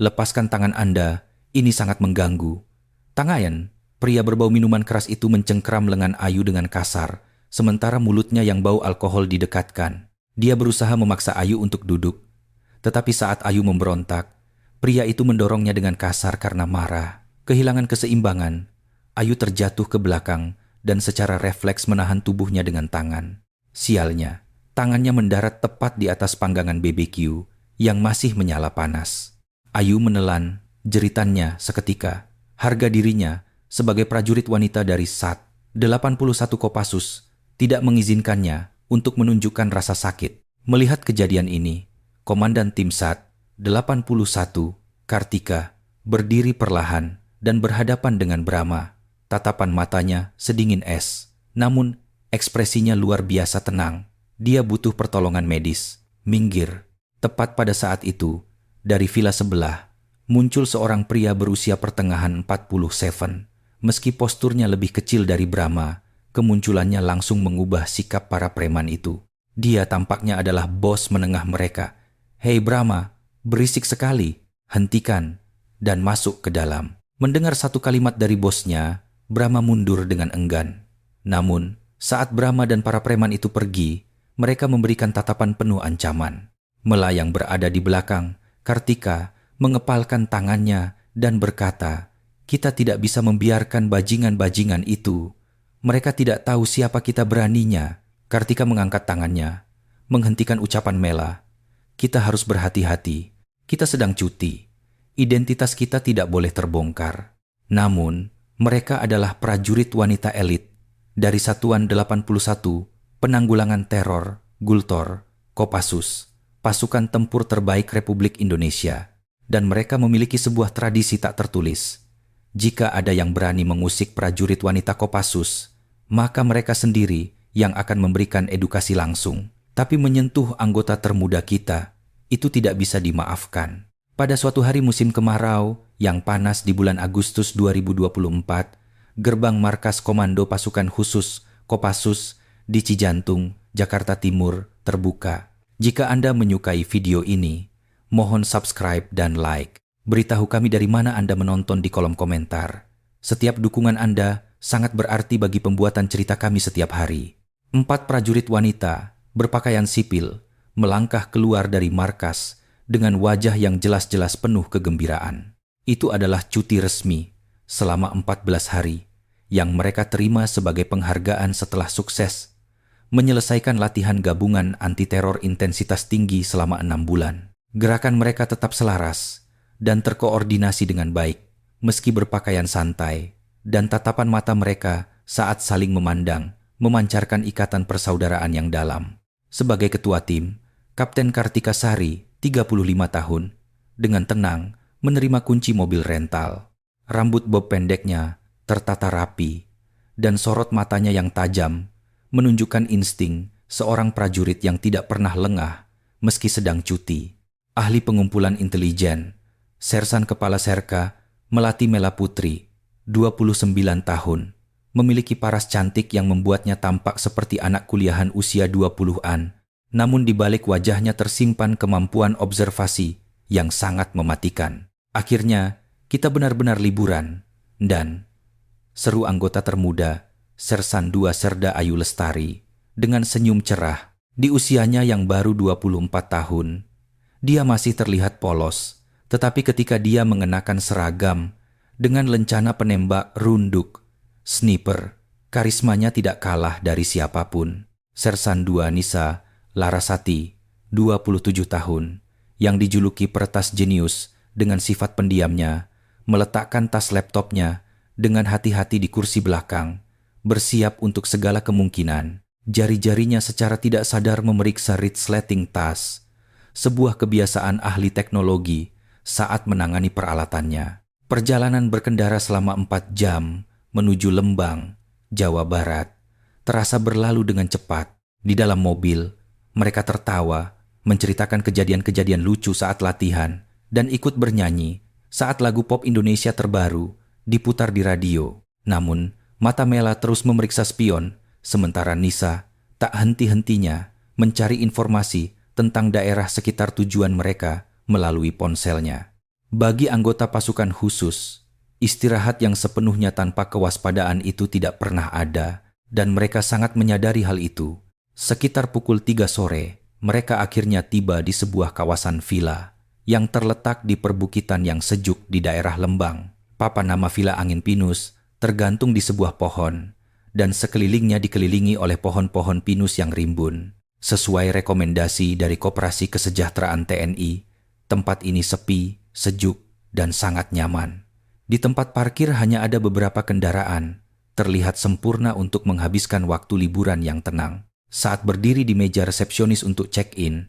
lepaskan tangan Anda, ini sangat mengganggu. Tangayan, pria berbau minuman keras itu mencengkeram lengan Ayu dengan kasar, sementara mulutnya yang bau alkohol didekatkan. Dia berusaha memaksa Ayu untuk duduk, tetapi saat Ayu memberontak, pria itu mendorongnya dengan kasar karena marah. Kehilangan keseimbangan, Ayu terjatuh ke belakang dan secara refleks menahan tubuhnya dengan tangan. Sialnya, tangannya mendarat tepat di atas panggangan BBQ yang masih menyala panas. Ayu menelan jeritannya seketika. Harga dirinya sebagai prajurit wanita dari SAT 81 Kopassus tidak mengizinkannya untuk menunjukkan rasa sakit. Melihat kejadian ini, Komandan Tim SAT 81 Kartika berdiri perlahan dan berhadapan dengan Brahma. Tatapan matanya sedingin es, namun ekspresinya luar biasa tenang. Dia butuh pertolongan medis. Minggir. Tepat pada saat itu, dari villa sebelah, muncul seorang pria berusia pertengahan 47. Meski posturnya lebih kecil dari Brahma, kemunculannya langsung mengubah sikap para preman itu. Dia tampaknya adalah bos menengah mereka. "Hei Brahma, berisik sekali. Hentikan dan masuk ke dalam." Mendengar satu kalimat dari bosnya, Brahma mundur dengan enggan. Namun, saat Brahma dan para preman itu pergi, mereka memberikan tatapan penuh ancaman. Melayang berada di belakang, Kartika mengepalkan tangannya dan berkata, "Kita tidak bisa membiarkan bajingan-bajingan itu. Mereka tidak tahu siapa kita beraninya." Kartika mengangkat tangannya, menghentikan ucapan Mela. "Kita harus berhati-hati. Kita sedang cuti. Identitas kita tidak boleh terbongkar." Namun, mereka adalah prajurit wanita elit dari Satuan 81 Penanggulangan Teror Gultor Kopassus, pasukan tempur terbaik Republik Indonesia, dan mereka memiliki sebuah tradisi tak tertulis. Jika ada yang berani mengusik prajurit wanita Kopassus, maka mereka sendiri yang akan memberikan edukasi langsung. Tapi menyentuh anggota termuda kita, itu tidak bisa dimaafkan. Pada suatu hari musim kemarau yang panas di bulan Agustus 2024, gerbang markas Komando Pasukan Khusus Kopassus di Cijantung, Jakarta Timur terbuka. Jika Anda menyukai video ini, mohon subscribe dan like. Beritahu kami dari mana Anda menonton di kolom komentar. Setiap dukungan Anda sangat berarti bagi pembuatan cerita kami setiap hari. 4 prajurit wanita berpakaian sipil melangkah keluar dari markas dengan wajah yang jelas-jelas penuh kegembiraan. Itu adalah cuti resmi selama 14 hari yang mereka terima sebagai penghargaan setelah sukses menyelesaikan latihan gabungan anti-teror intensitas tinggi selama 6 bulan. Gerakan mereka tetap selaras dan terkoordinasi dengan baik, meski berpakaian santai, dan tatapan mata mereka saat saling memandang memancarkan ikatan persaudaraan yang dalam. Sebagai ketua tim, Kapten Kartika Sari, 35 tahun, dengan tenang menerima kunci mobil rental. Rambut bob pendeknya tertata rapi, dan sorot matanya yang tajam menunjukkan insting seorang prajurit yang tidak pernah lengah meski sedang cuti. Ahli pengumpulan intelijen, Sersan Kepala Serka Melati Mela Putri, 29 tahun, memiliki paras cantik yang membuatnya tampak seperti anak kuliahan usia 20-an, namun di balik wajahnya tersimpan kemampuan observasi yang sangat mematikan. "Akhirnya, kita benar-benar liburan." Dan seru anggota termuda, Sersan 2 Serda Ayu Lestari, dengan senyum cerah. Di usianya yang baru 24 tahun, dia masih terlihat polos, tetapi ketika dia mengenakan seragam dengan lencana penembak runduk, sniper, karismanya tidak kalah dari siapapun. Sersan 2 Nisa Larasati, 27 tahun, yang dijuluki peretas jenius dengan sifat pendiamnya, meletakkan tas laptopnya dengan hati-hati di kursi belakang, bersiap untuk segala kemungkinan. Jari-jarinya secara tidak sadar memeriksa resleting tas, sebuah kebiasaan ahli teknologi saat menangani peralatannya. Perjalanan berkendara selama 4 jam menuju Lembang, Jawa Barat, terasa berlalu dengan cepat. Di dalam mobil, mereka tertawa, menceritakan kejadian-kejadian lucu saat latihan, dan ikut bernyanyi saat lagu pop Indonesia terbaru diputar di radio. Namun, mata Mela terus memeriksa spion, sementara Nisa tak henti-hentinya mencari informasi tentang daerah sekitar tujuan mereka melalui ponselnya. Bagi anggota pasukan khusus, istirahat yang sepenuhnya tanpa kewaspadaan itu tidak pernah ada, dan mereka sangat menyadari hal itu. Sekitar pukul 3 sore, mereka akhirnya tiba di sebuah kawasan villa yang terletak di perbukitan yang sejuk di daerah Lembang. Papan nama Villa Angin Pinus tergantung di sebuah pohon, dan sekelilingnya dikelilingi oleh pohon-pohon pinus yang rimbun. Sesuai rekomendasi dari Koperasi Kesejahteraan TNI, tempat ini sepi, sejuk, dan sangat nyaman. Di tempat parkir hanya ada beberapa kendaraan, terlihat sempurna untuk menghabiskan waktu liburan yang tenang. Saat berdiri di meja resepsionis untuk check-in,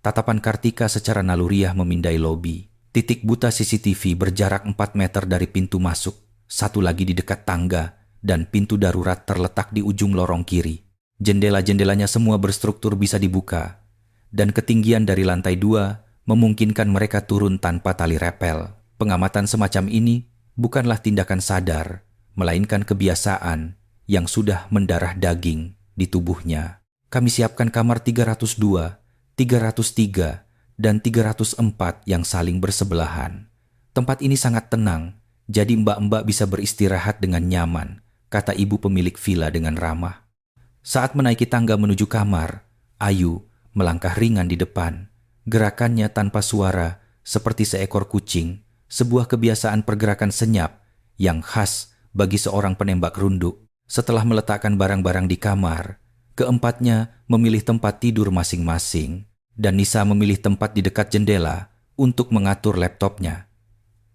tatapan Kartika secara naluriah memindai lobi. Titik buta CCTV berjarak 4 meter dari pintu masuk, satu lagi di dekat tangga, dan pintu darurat terletak di ujung lorong kiri. Jendela-jendelanya semua berstruktur bisa dibuka, dan ketinggian dari lantai 2 memungkinkan mereka turun tanpa tali repel. Pengamatan semacam ini bukanlah tindakan sadar, melainkan kebiasaan yang sudah mendarah daging di tubuhnya. Kami siapkan kamar 302, 303, dan 304 yang saling bersebelahan. Tempat ini sangat tenang, jadi mbak-mbak bisa beristirahat dengan nyaman, kata ibu pemilik villa dengan ramah. Saat menaiki tangga menuju kamar, Ayu melangkah ringan di depan. Gerakannya tanpa suara, seperti seekor kucing, sebuah kebiasaan pergerakan senyap yang khas bagi seorang penembak runduk. Setelah meletakkan barang-barang di kamar, keempatnya memilih tempat tidur masing-masing, dan Nisa memilih tempat di dekat jendela untuk mengatur laptopnya.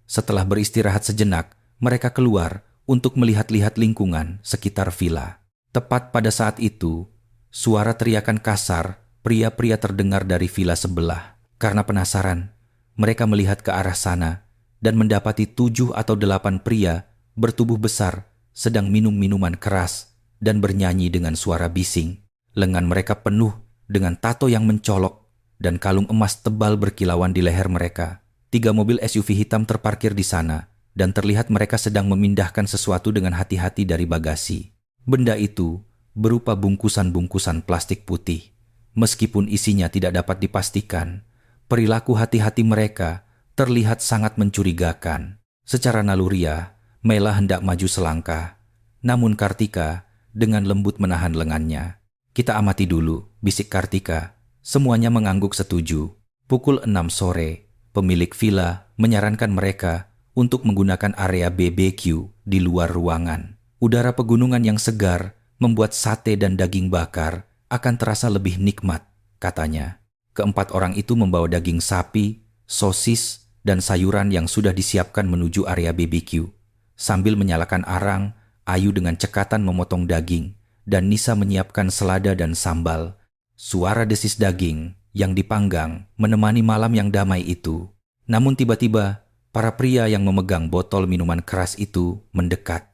Setelah beristirahat sejenak, mereka keluar untuk melihat-lihat lingkungan sekitar villa. Tepat pada saat itu, suara teriakan kasar pria-pria terdengar dari villa sebelah. Karena penasaran, mereka melihat ke arah sana dan mendapati 7 atau 8 pria bertubuh besar sedang minum minuman keras dan bernyanyi dengan suara bising. Lengan mereka penuh dengan tato yang mencolok dan kalung emas tebal berkilauan di leher mereka. 3 mobil SUV hitam terparkir di sana, dan terlihat mereka sedang memindahkan sesuatu dengan hati-hati dari bagasi. Benda itu berupa bungkusan-bungkusan plastik putih. Meskipun isinya tidak dapat dipastikan, perilaku hati-hati mereka terlihat sangat mencurigakan. Secara naluriah, Mela hendak maju selangkah, namun Kartika dengan lembut menahan lengannya. "Kita amati dulu," bisik Kartika. Semuanya mengangguk setuju. Pukul 6 sore, pemilik villa menyarankan mereka untuk menggunakan area BBQ di luar ruangan. Udara pegunungan yang segar membuat sate dan daging bakar akan terasa lebih nikmat, katanya. Keempat orang itu membawa daging sapi, sosis, dan sayuran yang sudah disiapkan menuju area BBQ. Sambil menyalakan arang, Ayu dengan cekatan memotong daging, dan Nisa menyiapkan selada dan sambal. Suara desis daging yang dipanggang menemani malam yang damai itu. Namun tiba-tiba, para pria yang memegang botol minuman keras itu mendekat.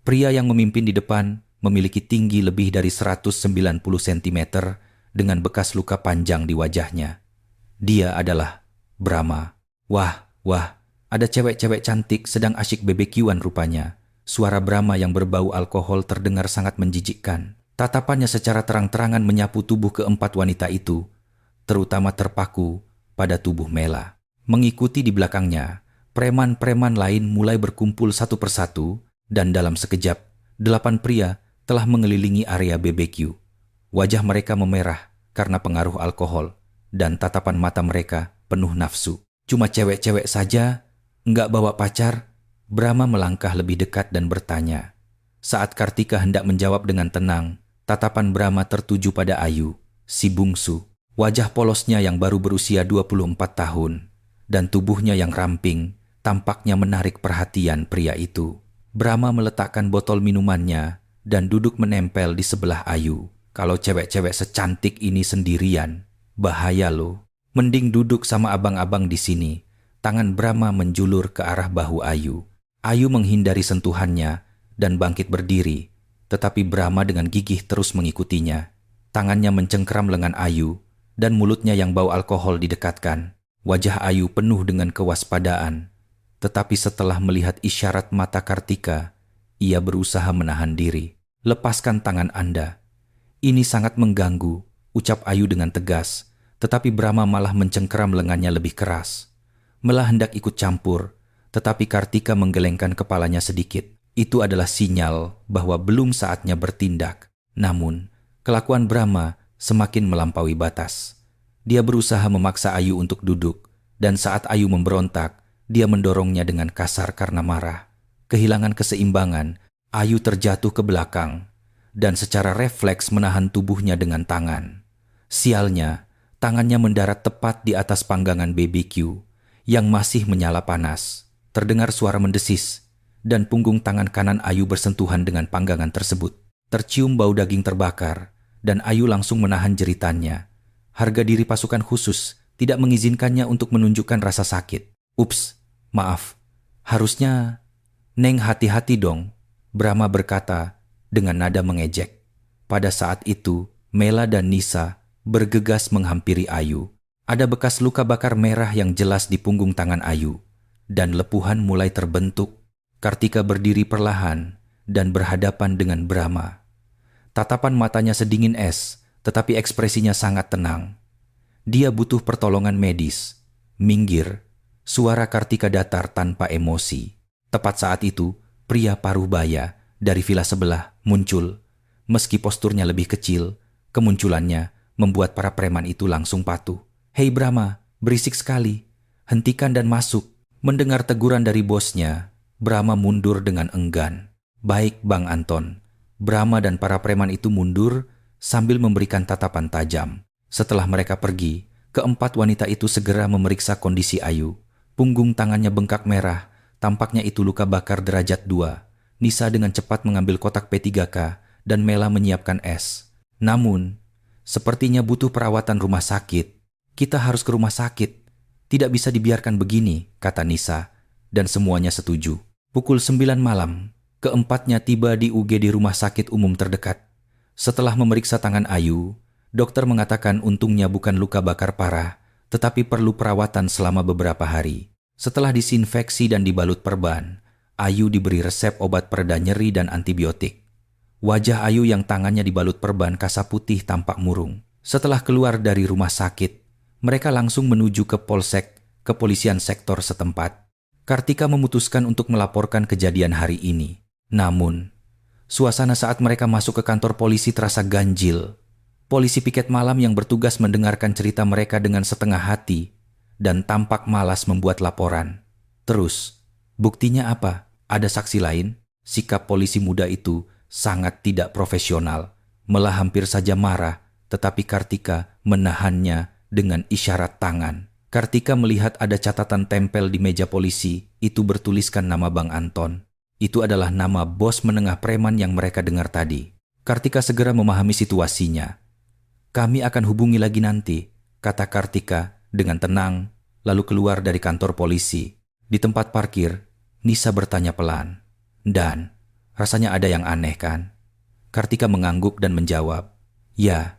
Pria yang memimpin di depan memiliki tinggi lebih dari 190 cm dengan bekas luka panjang di wajahnya. Dia adalah Brahma. Wah, ada cewek-cewek cantik sedang asyik BBQ-an rupanya. Suara Brahma yang berbau alkohol terdengar sangat menjijikkan. Tatapannya secara terang-terangan menyapu tubuh keempat wanita itu, terutama terpaku pada tubuh Mela. Mengikuti di belakangnya, preman-preman lain mulai berkumpul satu persatu, dan dalam sekejap, 8 pria telah mengelilingi area BBQ. Wajah mereka memerah karena pengaruh alkohol, dan tatapan mata mereka penuh nafsu. "Cuma cewek-cewek saja, nggak bawa pacar?" Brahma melangkah lebih dekat dan bertanya. Saat Kartika hendak menjawab dengan tenang, tatapan Brahma tertuju pada Ayu, si bungsu. Wajah polosnya yang baru berusia 24 tahun, dan tubuhnya yang ramping, tampaknya menarik perhatian pria itu. Brahma meletakkan botol minumannya dan duduk menempel di sebelah Ayu. "Kalau cewek-cewek secantik ini sendirian, bahaya loh. Mending duduk sama abang-abang di sini." Tangan Brahma menjulur ke arah bahu Ayu. Ayu menghindari sentuhannya dan bangkit berdiri, tetapi Brahma dengan gigih terus mengikutinya. Tangannya mencengkeram lengan Ayu dan mulutnya yang bau alkohol didekatkan. Wajah Ayu penuh dengan kewaspadaan, tetapi setelah melihat isyarat mata Kartika, ia berusaha menahan diri. "Lepaskan tangan Anda. Ini sangat mengganggu," ucap Ayu dengan tegas, tetapi Brahma malah mencengkeram lengannya lebih keras. Mela hendak ikut campur, tetapi Kartika menggelengkan kepalanya sedikit. Itu adalah sinyal bahwa belum saatnya bertindak. Namun, kelakuan Brahma semakin melampaui batas. Dia berusaha memaksa Ayu untuk duduk, dan saat Ayu memberontak, dia mendorongnya dengan kasar karena marah. Kehilangan keseimbangan, Ayu terjatuh ke belakang, dan secara refleks menahan tubuhnya dengan tangan. Sialnya, tangannya mendarat tepat di atas panggangan BBQ yang masih menyala panas. Terdengar suara mendesis, dan punggung tangan kanan Ayu bersentuhan dengan panggangan tersebut. Tercium bau daging terbakar, dan Ayu langsung menahan jeritannya. Harga diri pasukan khusus tidak mengizinkannya untuk menunjukkan rasa sakit. Ups, maaf. Harusnya, Neng hati-hati dong, Brahma berkata dengan nada mengejek. Pada saat itu, Mela dan Nisa bergegas menghampiri Ayu. Ada bekas luka bakar merah yang jelas di punggung tangan Ayu, dan lepuhan mulai terbentuk. Kartika berdiri perlahan dan berhadapan dengan Brahma. Tatapan matanya sedingin es, tetapi ekspresinya sangat tenang. Dia butuh pertolongan medis. Minggir, suara Kartika datar tanpa emosi. Tepat saat itu, pria paruh baya dari vila sebelah muncul. Meski posturnya lebih kecil, kemunculannya membuat para preman itu langsung patuh. Hei Brahma, berisik sekali. Hentikan dan masuk. Mendengar teguran dari bosnya, Brahma mundur dengan enggan. Baik Bang Anton. Brahma dan para preman itu mundur sambil memberikan tatapan tajam. Setelah mereka pergi, keempat wanita itu segera memeriksa kondisi Ayu. Punggung tangannya bengkak merah, tampaknya itu luka bakar derajat 2. Nisa dengan cepat mengambil kotak P3K dan Mela menyiapkan es. Namun, sepertinya butuh perawatan rumah sakit. Kita harus ke rumah sakit. Tidak bisa dibiarkan begini, kata Nisa, dan semuanya setuju. Pukul 9 malam, keempatnya tiba di UGD rumah sakit umum terdekat. Setelah memeriksa tangan Ayu, dokter mengatakan untungnya bukan luka bakar parah, tetapi perlu perawatan selama beberapa hari. Setelah disinfeksi dan dibalut perban, Ayu diberi resep obat pereda nyeri dan antibiotik. Wajah Ayu yang tangannya dibalut perban kasa putih tampak murung. Setelah keluar dari rumah sakit, mereka langsung menuju ke Polsek, kepolisian sektor setempat. Kartika memutuskan untuk melaporkan kejadian hari ini. Namun, suasana saat mereka masuk ke kantor polisi terasa ganjil. Polisi piket malam yang bertugas mendengarkan cerita mereka dengan setengah hati dan tampak malas membuat laporan. Terus, buktinya apa? Ada saksi lain? Sikap polisi muda itu sangat tidak profesional. Malah hampir saja marah, tetapi Kartika menahannya dengan isyarat tangan. Kartika melihat ada catatan tempel di meja polisi, itu bertuliskan nama Bang Anton. Itu adalah nama bos menengah preman yang mereka dengar tadi. Kartika segera memahami situasinya. Kami akan hubungi lagi nanti, kata Kartika dengan tenang, lalu keluar dari kantor polisi. Di tempat parkir, Nisa bertanya pelan. Dan, rasanya ada yang aneh kan? Kartika mengangguk dan menjawab, ya,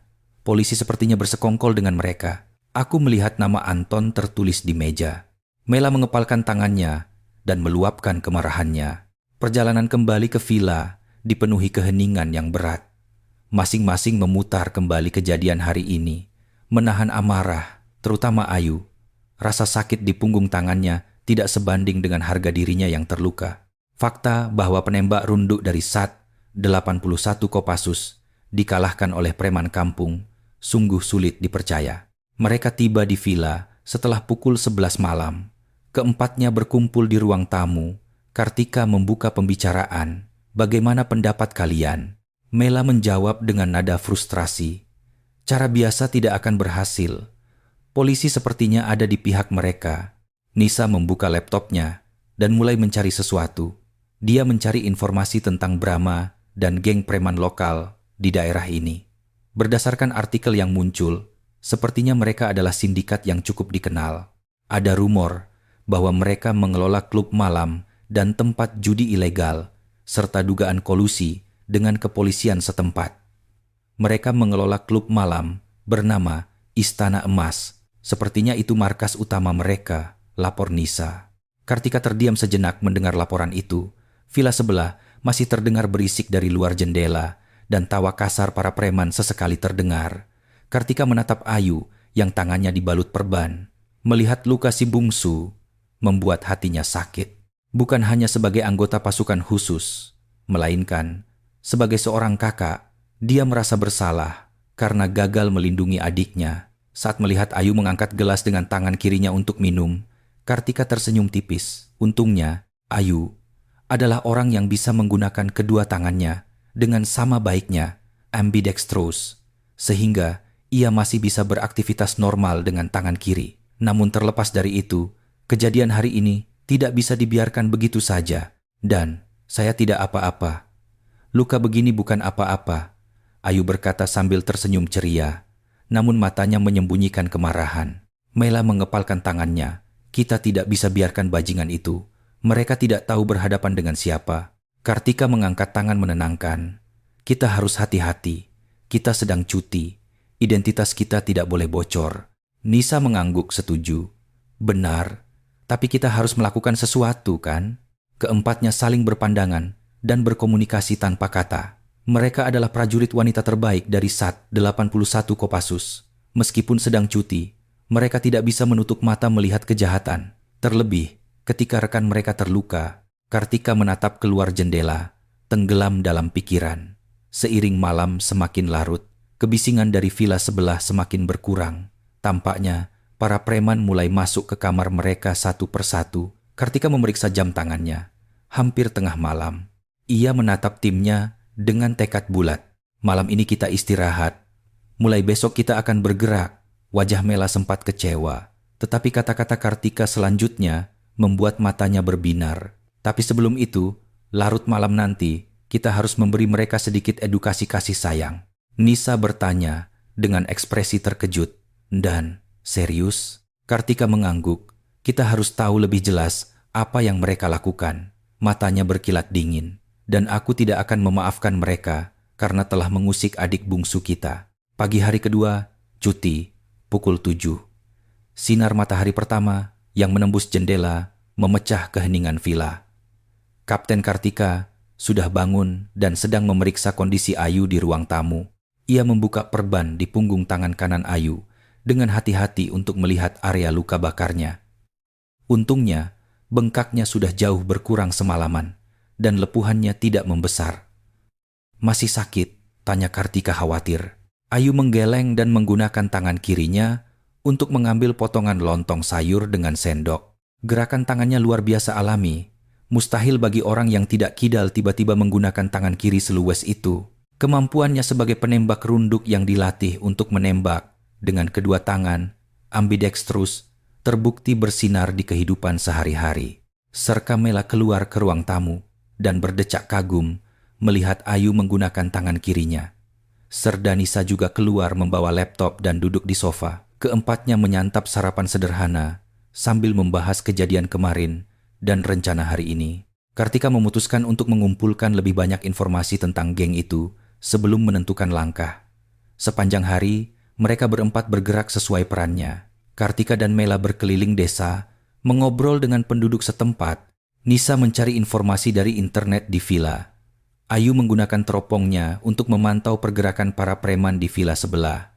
polisi sepertinya bersekongkol dengan mereka. Aku melihat nama Anton tertulis di meja. Mela mengepalkan tangannya dan meluapkan kemarahannya. Perjalanan kembali ke villa dipenuhi keheningan yang berat. Masing-masing memutar kembali kejadian hari ini, menahan amarah, terutama Ayu. Rasa sakit di punggung tangannya tidak sebanding dengan harga dirinya yang terluka. Fakta bahwa penembak runduk dari SAT 81 Kopassus dikalahkan oleh preman kampung sungguh sulit dipercaya. Mereka tiba di villa setelah pukul 11 malam. Keempatnya berkumpul di ruang tamu. Kartika membuka pembicaraan. Bagaimana pendapat kalian? Mela menjawab dengan nada frustrasi. Cara biasa tidak akan berhasil. Polisi sepertinya ada di pihak mereka. Nisa membuka laptopnya dan mulai mencari sesuatu. Dia mencari informasi tentang Brahma dan geng preman lokal di daerah ini. Berdasarkan artikel yang muncul, sepertinya mereka adalah sindikat yang cukup dikenal. Ada rumor bahwa mereka mengelola klub malam dan tempat judi ilegal, serta dugaan kolusi dengan kepolisian setempat. Mereka mengelola klub malam bernama Istana Emas. Sepertinya itu markas utama mereka, lapor Nisa. Kartika terdiam sejenak mendengar laporan itu. Villa sebelah masih terdengar berisik dari luar jendela, dan tawa kasar para preman sesekali terdengar. Kartika menatap Ayu yang tangannya dibalut perban. Melihat luka si bungsu, membuat hatinya sakit. Bukan hanya sebagai anggota pasukan khusus, melainkan sebagai seorang kakak, dia merasa bersalah karena gagal melindungi adiknya. Saat melihat Ayu mengangkat gelas dengan tangan kirinya untuk minum, Kartika tersenyum tipis. Untungnya, Ayu adalah orang yang bisa menggunakan kedua tangannya dengan sama baiknya, ambidextrous, sehingga ia masih bisa beraktivitas normal dengan tangan kiri. Namun terlepas dari itu, kejadian hari ini tidak bisa dibiarkan begitu saja. Dan saya tidak apa-apa. Luka begini bukan apa-apa, Ayu berkata sambil tersenyum ceria. Namun matanya menyembunyikan kemarahan. Mela mengepalkan tangannya. Kita tidak bisa biarkan bajingan itu. Mereka tidak tahu berhadapan dengan siapa. Kartika mengangkat tangan menenangkan. Kita harus hati-hati. Kita sedang cuti. Identitas kita tidak boleh bocor. Nisa mengangguk setuju. Benar, tapi kita harus melakukan sesuatu, kan? Keempatnya saling berpandangan dan berkomunikasi tanpa kata. Mereka adalah prajurit wanita terbaik dari SAT 81 Kopassus. Meskipun sedang cuti, mereka tidak bisa menutup mata melihat kejahatan. Terlebih, ketika rekan mereka terluka, Kartika menatap keluar jendela, tenggelam dalam pikiran. Seiring malam semakin larut, kebisingan dari villa sebelah semakin berkurang. Tampaknya, para preman mulai masuk ke kamar mereka satu persatu. Kartika memeriksa jam tangannya. Hampir tengah malam. Ia menatap timnya dengan tekad bulat. Malam ini kita istirahat. Mulai besok kita akan bergerak. Wajah Mela sempat kecewa. Tetapi kata-kata Kartika selanjutnya membuat matanya berbinar. Tapi sebelum itu, larut malam nanti, kita harus memberi mereka sedikit edukasi kasih sayang. Nisa bertanya dengan ekspresi terkejut. Dan, serius? Kartika mengangguk. Kita harus tahu lebih jelas apa yang mereka lakukan. Matanya berkilat dingin. Dan aku tidak akan memaafkan mereka karena telah mengusik adik bungsu kita. Pagi hari kedua, cuti, pukul 7. Sinar matahari pertama yang menembus jendela memecah keheningan villa. Kapten Kartika sudah bangun dan sedang memeriksa kondisi Ayu di ruang tamu. Ia membuka perban di punggung tangan kanan Ayu dengan hati-hati untuk melihat area luka bakarnya. Untungnya, bengkaknya sudah jauh berkurang semalaman dan lepuhannya tidak membesar. Masih sakit? Tanya Kartika khawatir. Ayu menggeleng dan menggunakan tangan kirinya untuk mengambil potongan lontong sayur dengan sendok. Gerakan tangannya luar biasa alami. Mustahil bagi orang yang tidak kidal tiba-tiba menggunakan tangan kiri seluwes itu. Kemampuannya sebagai penembak runduk yang dilatih untuk menembak dengan kedua tangan, ambidextrous, terbukti bersinar di kehidupan sehari-hari. Serka Mela keluar ke ruang tamu dan berdecak kagum melihat Ayu menggunakan tangan kirinya. Serda Nisa juga keluar membawa laptop dan duduk di sofa. Keempatnya menyantap sarapan sederhana sambil membahas kejadian kemarin dan rencana hari ini. Kartika memutuskan untuk mengumpulkan lebih banyak informasi tentang geng itu sebelum menentukan langkah. Sepanjang hari, mereka berempat bergerak sesuai perannya. Kartika dan Mela berkeliling desa, mengobrol dengan penduduk setempat. Nisa mencari informasi dari internet di villa. Ayu menggunakan teropongnya untuk memantau pergerakan para preman di villa sebelah.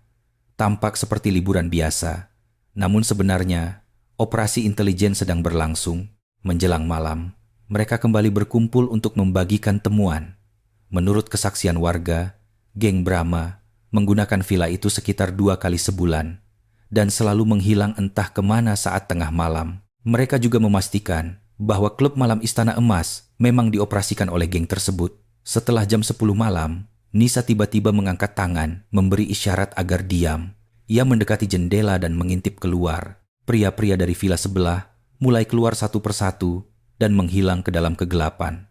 Tampak seperti liburan biasa. Namun sebenarnya, operasi intelijen sedang berlangsung. Menjelang malam, mereka kembali berkumpul untuk membagikan temuan. Menurut kesaksian warga, geng Brahma menggunakan villa itu sekitar 2 kali sebulan dan selalu menghilang entah kemana saat tengah malam. Mereka juga memastikan bahwa klub malam Istana Emas memang dioperasikan oleh geng tersebut. Setelah jam 10 malam, Nisa tiba-tiba mengangkat tangan, memberi isyarat agar diam. Ia mendekati jendela dan mengintip keluar. Pria-pria dari villa sebelah mulai keluar satu persatu dan menghilang ke dalam kegelapan.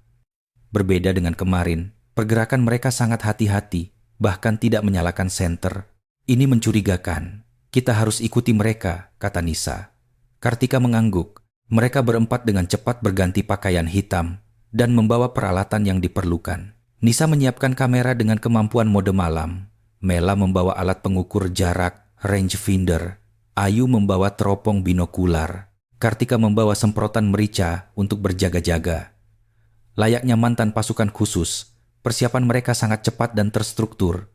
Berbeda dengan kemarin, pergerakan mereka sangat hati-hati, bahkan tidak menyalakan senter. Ini mencurigakan. Kita harus ikuti mereka, kata Nisa. Kartika mengangguk. Mereka berempat dengan cepat berganti pakaian hitam dan membawa peralatan yang diperlukan. Nisa menyiapkan kamera dengan kemampuan mode malam. Mela membawa alat pengukur jarak, rangefinder. Ayu membawa teropong binokular. Kartika membawa semprotan merica untuk berjaga-jaga. Layaknya mantan pasukan khusus, persiapan mereka sangat cepat dan terstruktur.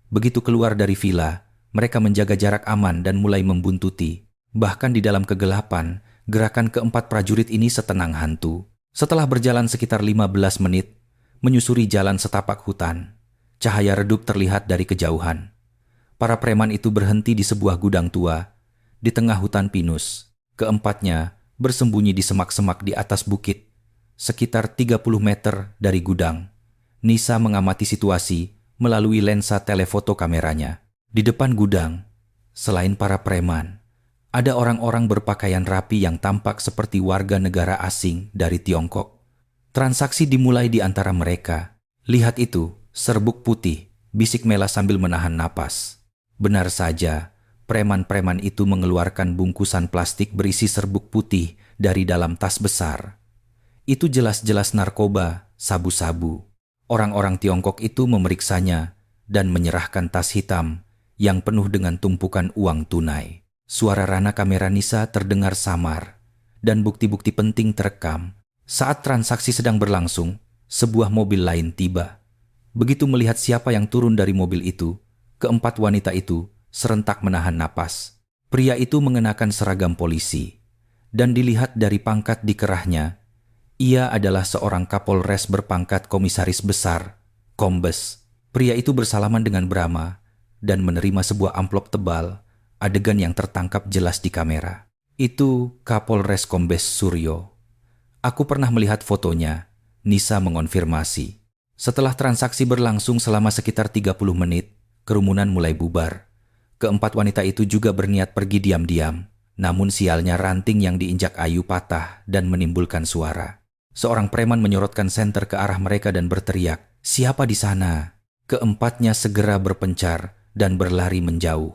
Begitu keluar dari villa, mereka menjaga jarak aman dan mulai membuntuti. Bahkan di dalam kegelapan, Gerakan keempat prajurit ini setenang hantu. Setelah berjalan sekitar 15 menit, menyusuri jalan setapak hutan, cahaya redup terlihat dari kejauhan. Para preman itu berhenti di sebuah gudang tua, di tengah hutan pinus. Keempatnya bersembunyi di semak-semak di atas bukit, sekitar 30 meter dari gudang. Nisa mengamati situasi melalui lensa telefoto kameranya. Di depan gudang, selain para preman, ada orang-orang berpakaian rapi yang tampak seperti warga negara asing dari Tiongkok. Transaksi dimulai di antara mereka. Lihat itu, serbuk putih, bisik Mela sambil menahan napas. Benar saja, preman-preman itu mengeluarkan bungkusan plastik berisi serbuk putih dari dalam tas besar. Itu jelas-jelas narkoba, sabu-sabu. Orang-orang Tiongkok itu memeriksanya dan menyerahkan tas hitam yang penuh dengan tumpukan uang tunai. Suara rana kamera Nisa terdengar samar, dan bukti-bukti penting terekam. Saat transaksi sedang berlangsung, sebuah mobil lain tiba. Begitu melihat siapa yang turun dari mobil itu, keempat wanita itu serentak menahan napas. Pria itu mengenakan seragam polisi, dan dilihat dari pangkat di kerahnya, ia adalah seorang Kapolres berpangkat komisaris besar, Kombes. Pria itu bersalaman dengan Brahma, dan menerima sebuah amplop tebal. Adegan yang tertangkap jelas di kamera. Itu Kapolres Kombes Suryo. Aku pernah melihat fotonya, Nisa mengonfirmasi. Setelah transaksi berlangsung selama sekitar 30 menit, kerumunan mulai bubar. Keempat wanita itu juga berniat pergi diam-diam, namun sialnya ranting yang diinjak Ayu patah dan menimbulkan suara. Seorang preman menyorotkan senter ke arah mereka dan berteriak, "Siapa di sana?" Keempatnya segera berpencar dan berlari menjauh.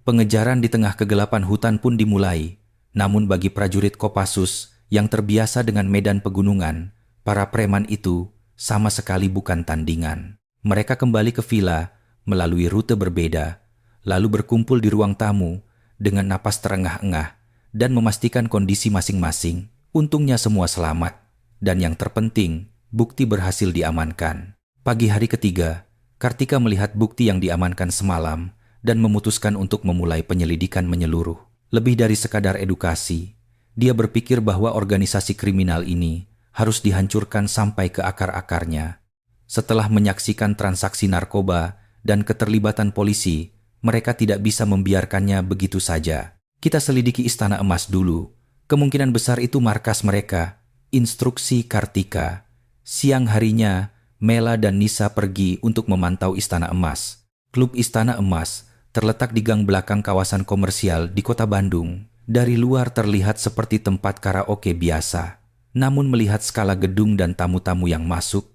Pengejaran di tengah kegelapan hutan pun dimulai, namun bagi prajurit Kopassus yang terbiasa dengan medan pegunungan, para preman itu sama sekali bukan tandingan. Mereka kembali ke villa melalui rute berbeda, lalu berkumpul di ruang tamu dengan napas terengah-engah dan memastikan kondisi masing-masing. Untungnya semua selamat, dan yang terpenting, bukti berhasil diamankan. Pagi hari ketiga, Kartika melihat bukti yang diamankan semalam dan memutuskan untuk memulai penyelidikan menyeluruh. Lebih dari sekadar edukasi, dia berpikir bahwa organisasi kriminal ini harus dihancurkan sampai ke akar-akarnya. Setelah menyaksikan transaksi narkoba dan keterlibatan polisi, mereka tidak bisa membiarkannya begitu saja. Kita selidiki Istana Emas dulu. Kemungkinan besar itu markas mereka. Instruksi Kartika. Siang harinya, Mela dan Nisa pergi untuk memantau Istana Emas. Klub Istana Emas terletak di gang belakang kawasan komersial di kota Bandung. Dari luar terlihat seperti tempat karaoke biasa. Namun melihat skala gedung dan tamu-tamu yang masuk,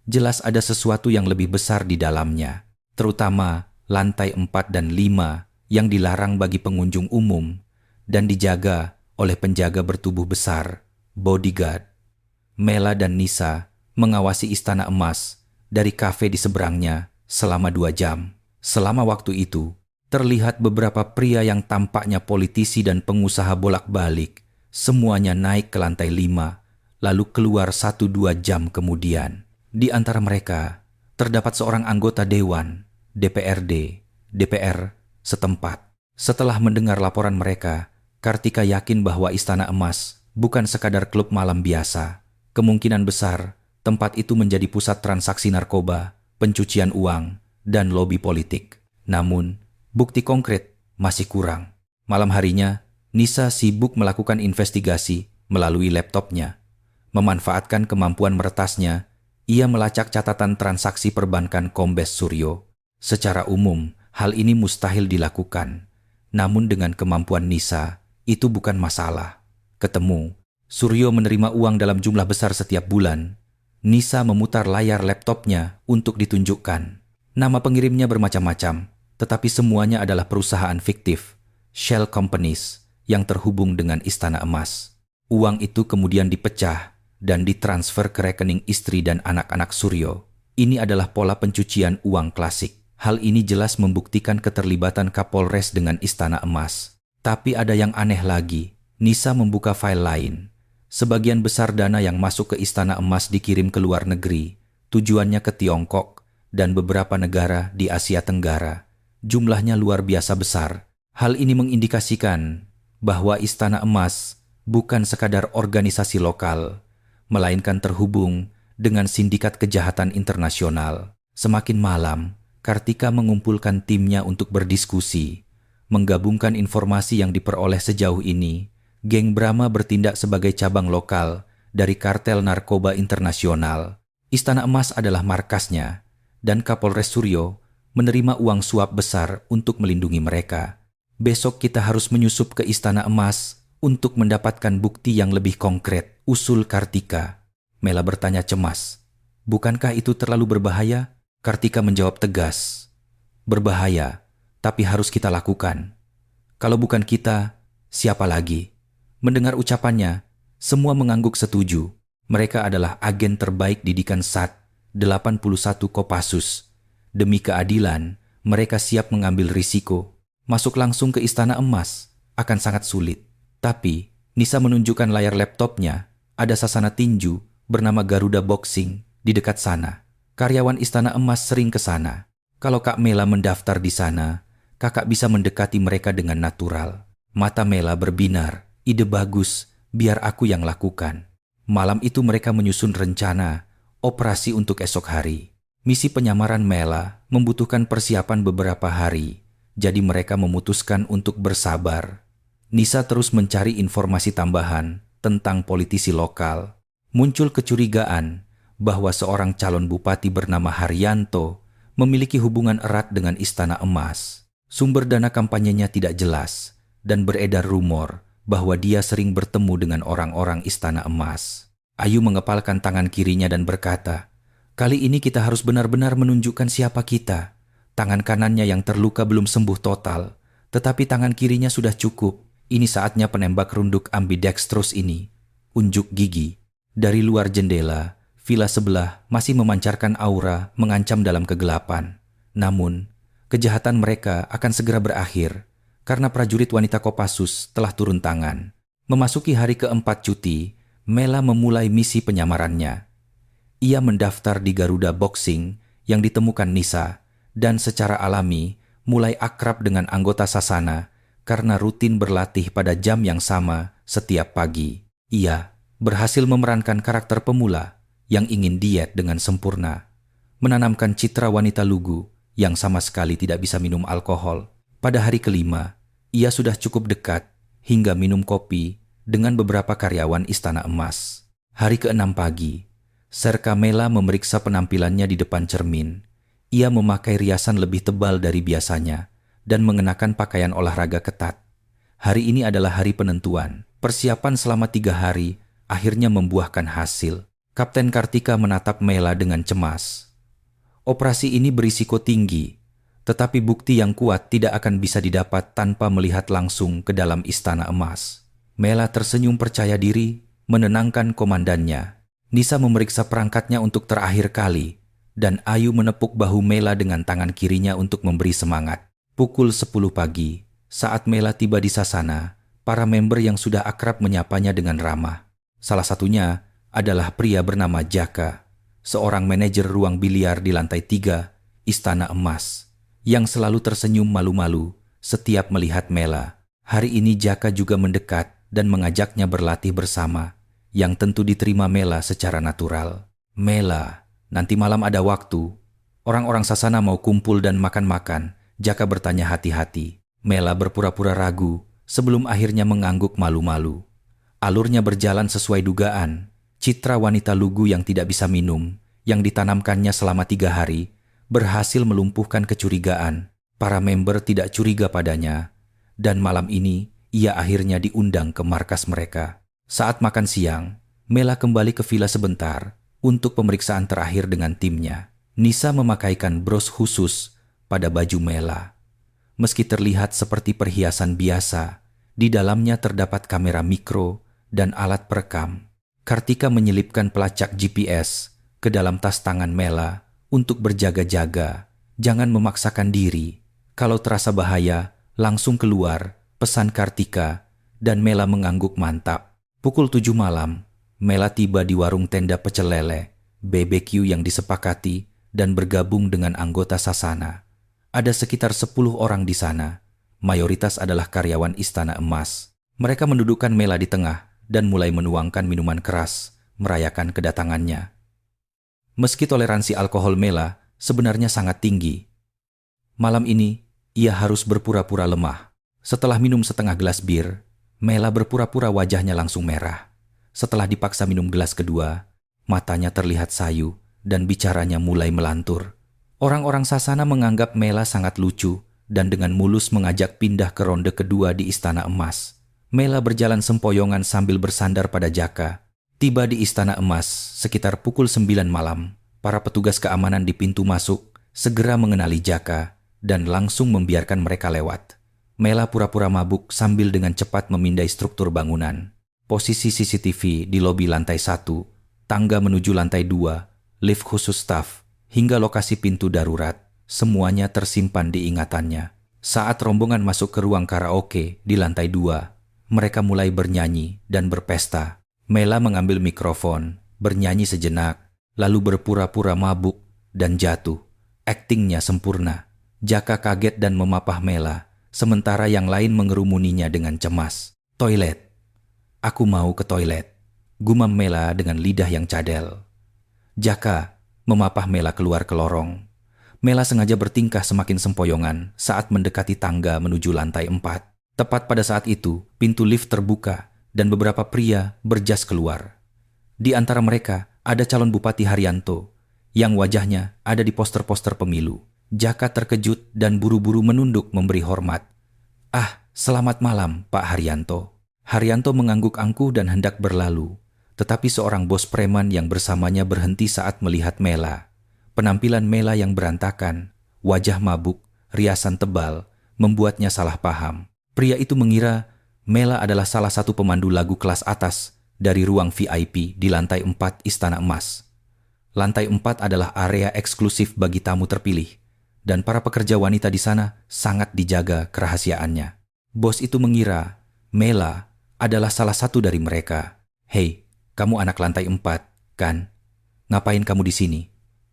jelas ada sesuatu yang lebih besar di dalamnya. Terutama lantai 4 dan 5 yang dilarang bagi pengunjung umum dan dijaga oleh penjaga bertubuh besar, bodyguard. Mela dan Nisa mengawasi Istana Emas dari kafe di seberangnya selama 2 jam. Selama waktu itu, terlihat beberapa pria yang tampaknya politisi dan pengusaha bolak-balik. Semuanya naik ke lantai 5, lalu keluar 1-2 jam kemudian. Di antara mereka, terdapat seorang anggota Dewan, DPRD, DPR setempat. Setelah mendengar laporan mereka, Kartika yakin bahwa Istana Emas bukan sekadar klub malam biasa. Kemungkinan besar, tempat itu menjadi pusat transaksi narkoba, pencucian uang, dan lobi politik. Namun, bukti konkret masih kurang. Malam harinya, Nisa sibuk melakukan investigasi melalui laptopnya. Memanfaatkan kemampuan meretasnya, ia melacak catatan transaksi perbankan Kombes Suryo. Secara umum, hal ini mustahil dilakukan. Namun dengan kemampuan Nisa, itu bukan masalah. Ketemu, Suryo menerima uang dalam jumlah besar setiap bulan. Nisa memutar layar laptopnya untuk ditunjukkan. Nama pengirimnya bermacam-macam, tetapi semuanya adalah perusahaan fiktif, shell companies, yang terhubung dengan Istana Emas. Uang itu kemudian dipecah dan ditransfer ke rekening istri dan anak-anak Suryo. Ini adalah pola pencucian uang klasik. Hal ini jelas membuktikan keterlibatan Kapolres dengan Istana Emas. Tapi ada yang aneh lagi. Nisa membuka file lain. Sebagian besar dana yang masuk ke Istana Emas dikirim ke luar negeri. Tujuannya ke Tiongkok dan beberapa negara di Asia Tenggara. Jumlahnya luar biasa besar. Hal ini mengindikasikan bahwa Istana Emas bukan sekadar organisasi lokal, melainkan terhubung dengan sindikat kejahatan internasional. Semakin malam, Kartika mengumpulkan timnya untuk berdiskusi, menggabungkan informasi yang diperoleh sejauh ini. Geng Brahma bertindak sebagai cabang lokal dari kartel narkoba internasional. Istana Emas adalah markasnya, dan Kapolres Suryo menerima uang suap besar untuk melindungi mereka. Besok kita harus menyusup ke Istana Emas untuk mendapatkan bukti yang lebih konkret, usul Kartika. Mela bertanya cemas. Bukankah itu terlalu berbahaya? Kartika menjawab tegas. Berbahaya, tapi harus kita lakukan. Kalau bukan kita, siapa lagi? Mendengar ucapannya, semua mengangguk setuju. Mereka adalah agen terbaik didikan SAT 81 Kopassus. Demi keadilan, mereka siap mengambil risiko. Masuk langsung ke Istana Emas akan sangat sulit. Tapi, Nisa menunjukkan layar laptopnya. Ada sasana tinju bernama Garuda Boxing di dekat sana. Karyawan Istana Emas sering ke sana. Kalau Kak Mela mendaftar di sana, kakak bisa mendekati mereka dengan natural. Mata Mela berbinar. Ide bagus, biar aku yang lakukan. Malam itu mereka menyusun rencana operasi untuk esok hari. Misi penyamaran Mela membutuhkan persiapan beberapa hari, jadi mereka memutuskan untuk bersabar. Nisa terus mencari informasi tambahan tentang politisi lokal. Muncul kecurigaan bahwa seorang calon bupati bernama Haryanto memiliki hubungan erat dengan Istana Emas. Sumber dana kampanyenya tidak jelas dan beredar rumor bahwa dia sering bertemu dengan orang-orang Istana Emas. Ayu mengepalkan tangan kirinya dan berkata, kali ini kita harus benar-benar menunjukkan siapa kita. Tangan kanannya yang terluka belum sembuh total, tetapi tangan kirinya sudah cukup. Ini saatnya penembak runduk ambidextrous ini. Unjuk gigi. Dari luar jendela, villa sebelah masih memancarkan aura mengancam dalam kegelapan. Namun, kejahatan mereka akan segera berakhir karena prajurit wanita Kopassus telah turun tangan. Memasuki hari keempat cuti, Mela memulai misi penyamarannya. Ia mendaftar di Garuda Boxing yang ditemukan Nisa dan secara alami mulai akrab dengan anggota Sasana karena rutin berlatih pada jam yang sama setiap pagi. Ia berhasil memerankan karakter pemula yang ingin diet dengan sempurna, menanamkan citra wanita lugu yang sama sekali tidak bisa minum alkohol. Pada hari kelima, ia sudah cukup dekat hingga minum kopi dengan beberapa karyawan Istana Emas. Hari keenam pagi, Serka Mela memeriksa penampilannya di depan cermin. Ia memakai riasan lebih tebal dari biasanya dan mengenakan pakaian olahraga ketat. Hari ini adalah hari penentuan. Persiapan selama 3 hari akhirnya membuahkan hasil. Kapten Kartika menatap Mela dengan cemas. Operasi ini berisiko tinggi, tetapi bukti yang kuat tidak akan bisa didapat tanpa melihat langsung ke dalam Istana Emas. Mela tersenyum percaya diri, menenangkan komandannya. Nisa memeriksa perangkatnya untuk terakhir kali, dan Ayu menepuk bahu Mela dengan tangan kirinya untuk memberi semangat. Pukul 10 pagi, saat Mela tiba di Sasana, para member yang sudah akrab menyapanya dengan ramah. Salah satunya adalah pria bernama Jaka, seorang manajer ruang biliar di lantai 3, Istana Emas, yang selalu tersenyum malu-malu setiap melihat Mela. Hari ini Jaka juga mendekat dan mengajaknya berlatih bersama, yang tentu diterima Mela secara natural. Mela, nanti malam ada waktu. Orang-orang Sasana mau kumpul dan makan-makan, Jaka bertanya hati-hati. Mela berpura-pura ragu sebelum akhirnya mengangguk malu-malu. Alurnya berjalan sesuai dugaan. Citra wanita lugu yang tidak bisa minum, yang ditanamkannya selama 3 hari, berhasil melumpuhkan kecurigaan. Para member tidak curiga padanya, dan malam ini ia akhirnya diundang ke markas mereka. Saat makan siang, Mela kembali ke villa sebentar untuk pemeriksaan terakhir dengan timnya. Nisa memakaikan bros khusus pada baju Mela. Meski terlihat seperti perhiasan biasa, di dalamnya terdapat kamera mikro dan alat perekam. Kartika menyelipkan pelacak GPS ke dalam tas tangan Mela untuk berjaga-jaga. Jangan memaksakan diri. Kalau terasa bahaya, langsung keluar, pesan Kartika, dan Mela mengangguk mantap. Pukul 7 malam, Mela tiba di warung tenda pecel lele, BBQ yang disepakati dan bergabung dengan anggota Sasana. Ada sekitar 10 orang di sana. Mayoritas adalah karyawan Istana Emas. Mereka mendudukkan Mela di tengah dan mulai menuangkan minuman keras, merayakan kedatangannya. Meski toleransi alkohol Mela sebenarnya sangat tinggi, malam ini ia harus berpura-pura lemah. Setelah minum setengah gelas bir, Mela berpura-pura wajahnya langsung merah. Setelah dipaksa minum gelas kedua, matanya terlihat sayu dan bicaranya mulai melantur. Orang-orang Sasana menganggap Mela sangat lucu dan dengan mulus mengajak pindah ke ronde kedua di Istana Emas. Mela berjalan sempoyongan sambil bersandar pada Jaka. Tiba di Istana Emas sekitar pukul 9 malam. Para petugas keamanan di pintu masuk segera mengenali Jaka dan langsung membiarkan mereka lewat. Mela pura-pura mabuk sambil dengan cepat memindai struktur bangunan. Posisi CCTV di lobi lantai 1, tangga menuju lantai 2, lift khusus staf, hingga lokasi pintu darurat, semuanya tersimpan di ingatannya. Saat rombongan masuk ke ruang karaoke di lantai 2, mereka mulai bernyanyi dan berpesta. Mela mengambil mikrofon, bernyanyi sejenak, lalu berpura-pura mabuk dan jatuh. Aktingnya sempurna. Jaka kaget dan memapah Mela, sementara yang lain mengerumuninya dengan cemas. Toilet. Aku mau ke toilet. Gumam Mela dengan lidah yang cadel. Jaka memapah Mela keluar ke lorong. Mela sengaja bertingkah semakin sempoyongan saat mendekati tangga menuju lantai 4. Tepat pada saat itu, pintu lift terbuka dan beberapa pria berjas keluar. Di antara mereka ada calon Bupati Haryanto yang wajahnya ada di poster-poster pemilu. Jaka terkejut dan buru-buru menunduk memberi hormat. "Ah, selamat malam, Pak Haryanto." Haryanto mengangguk angkuh dan hendak berlalu, tetapi seorang bos preman yang bersamanya berhenti saat melihat Mela. Penampilan Mela yang berantakan, wajah mabuk, riasan tebal, membuatnya salah paham. Pria itu mengira Mela adalah salah satu pemandu lagu kelas atas dari ruang VIP di lantai 4 Istana Emas. Lantai 4 adalah area eksklusif bagi tamu terpilih, dan para pekerja wanita di sana sangat dijaga kerahasiaannya. Bos itu mengira Mela adalah salah satu dari mereka. "Hei, kamu anak lantai 4, kan? Ngapain kamu di sini?"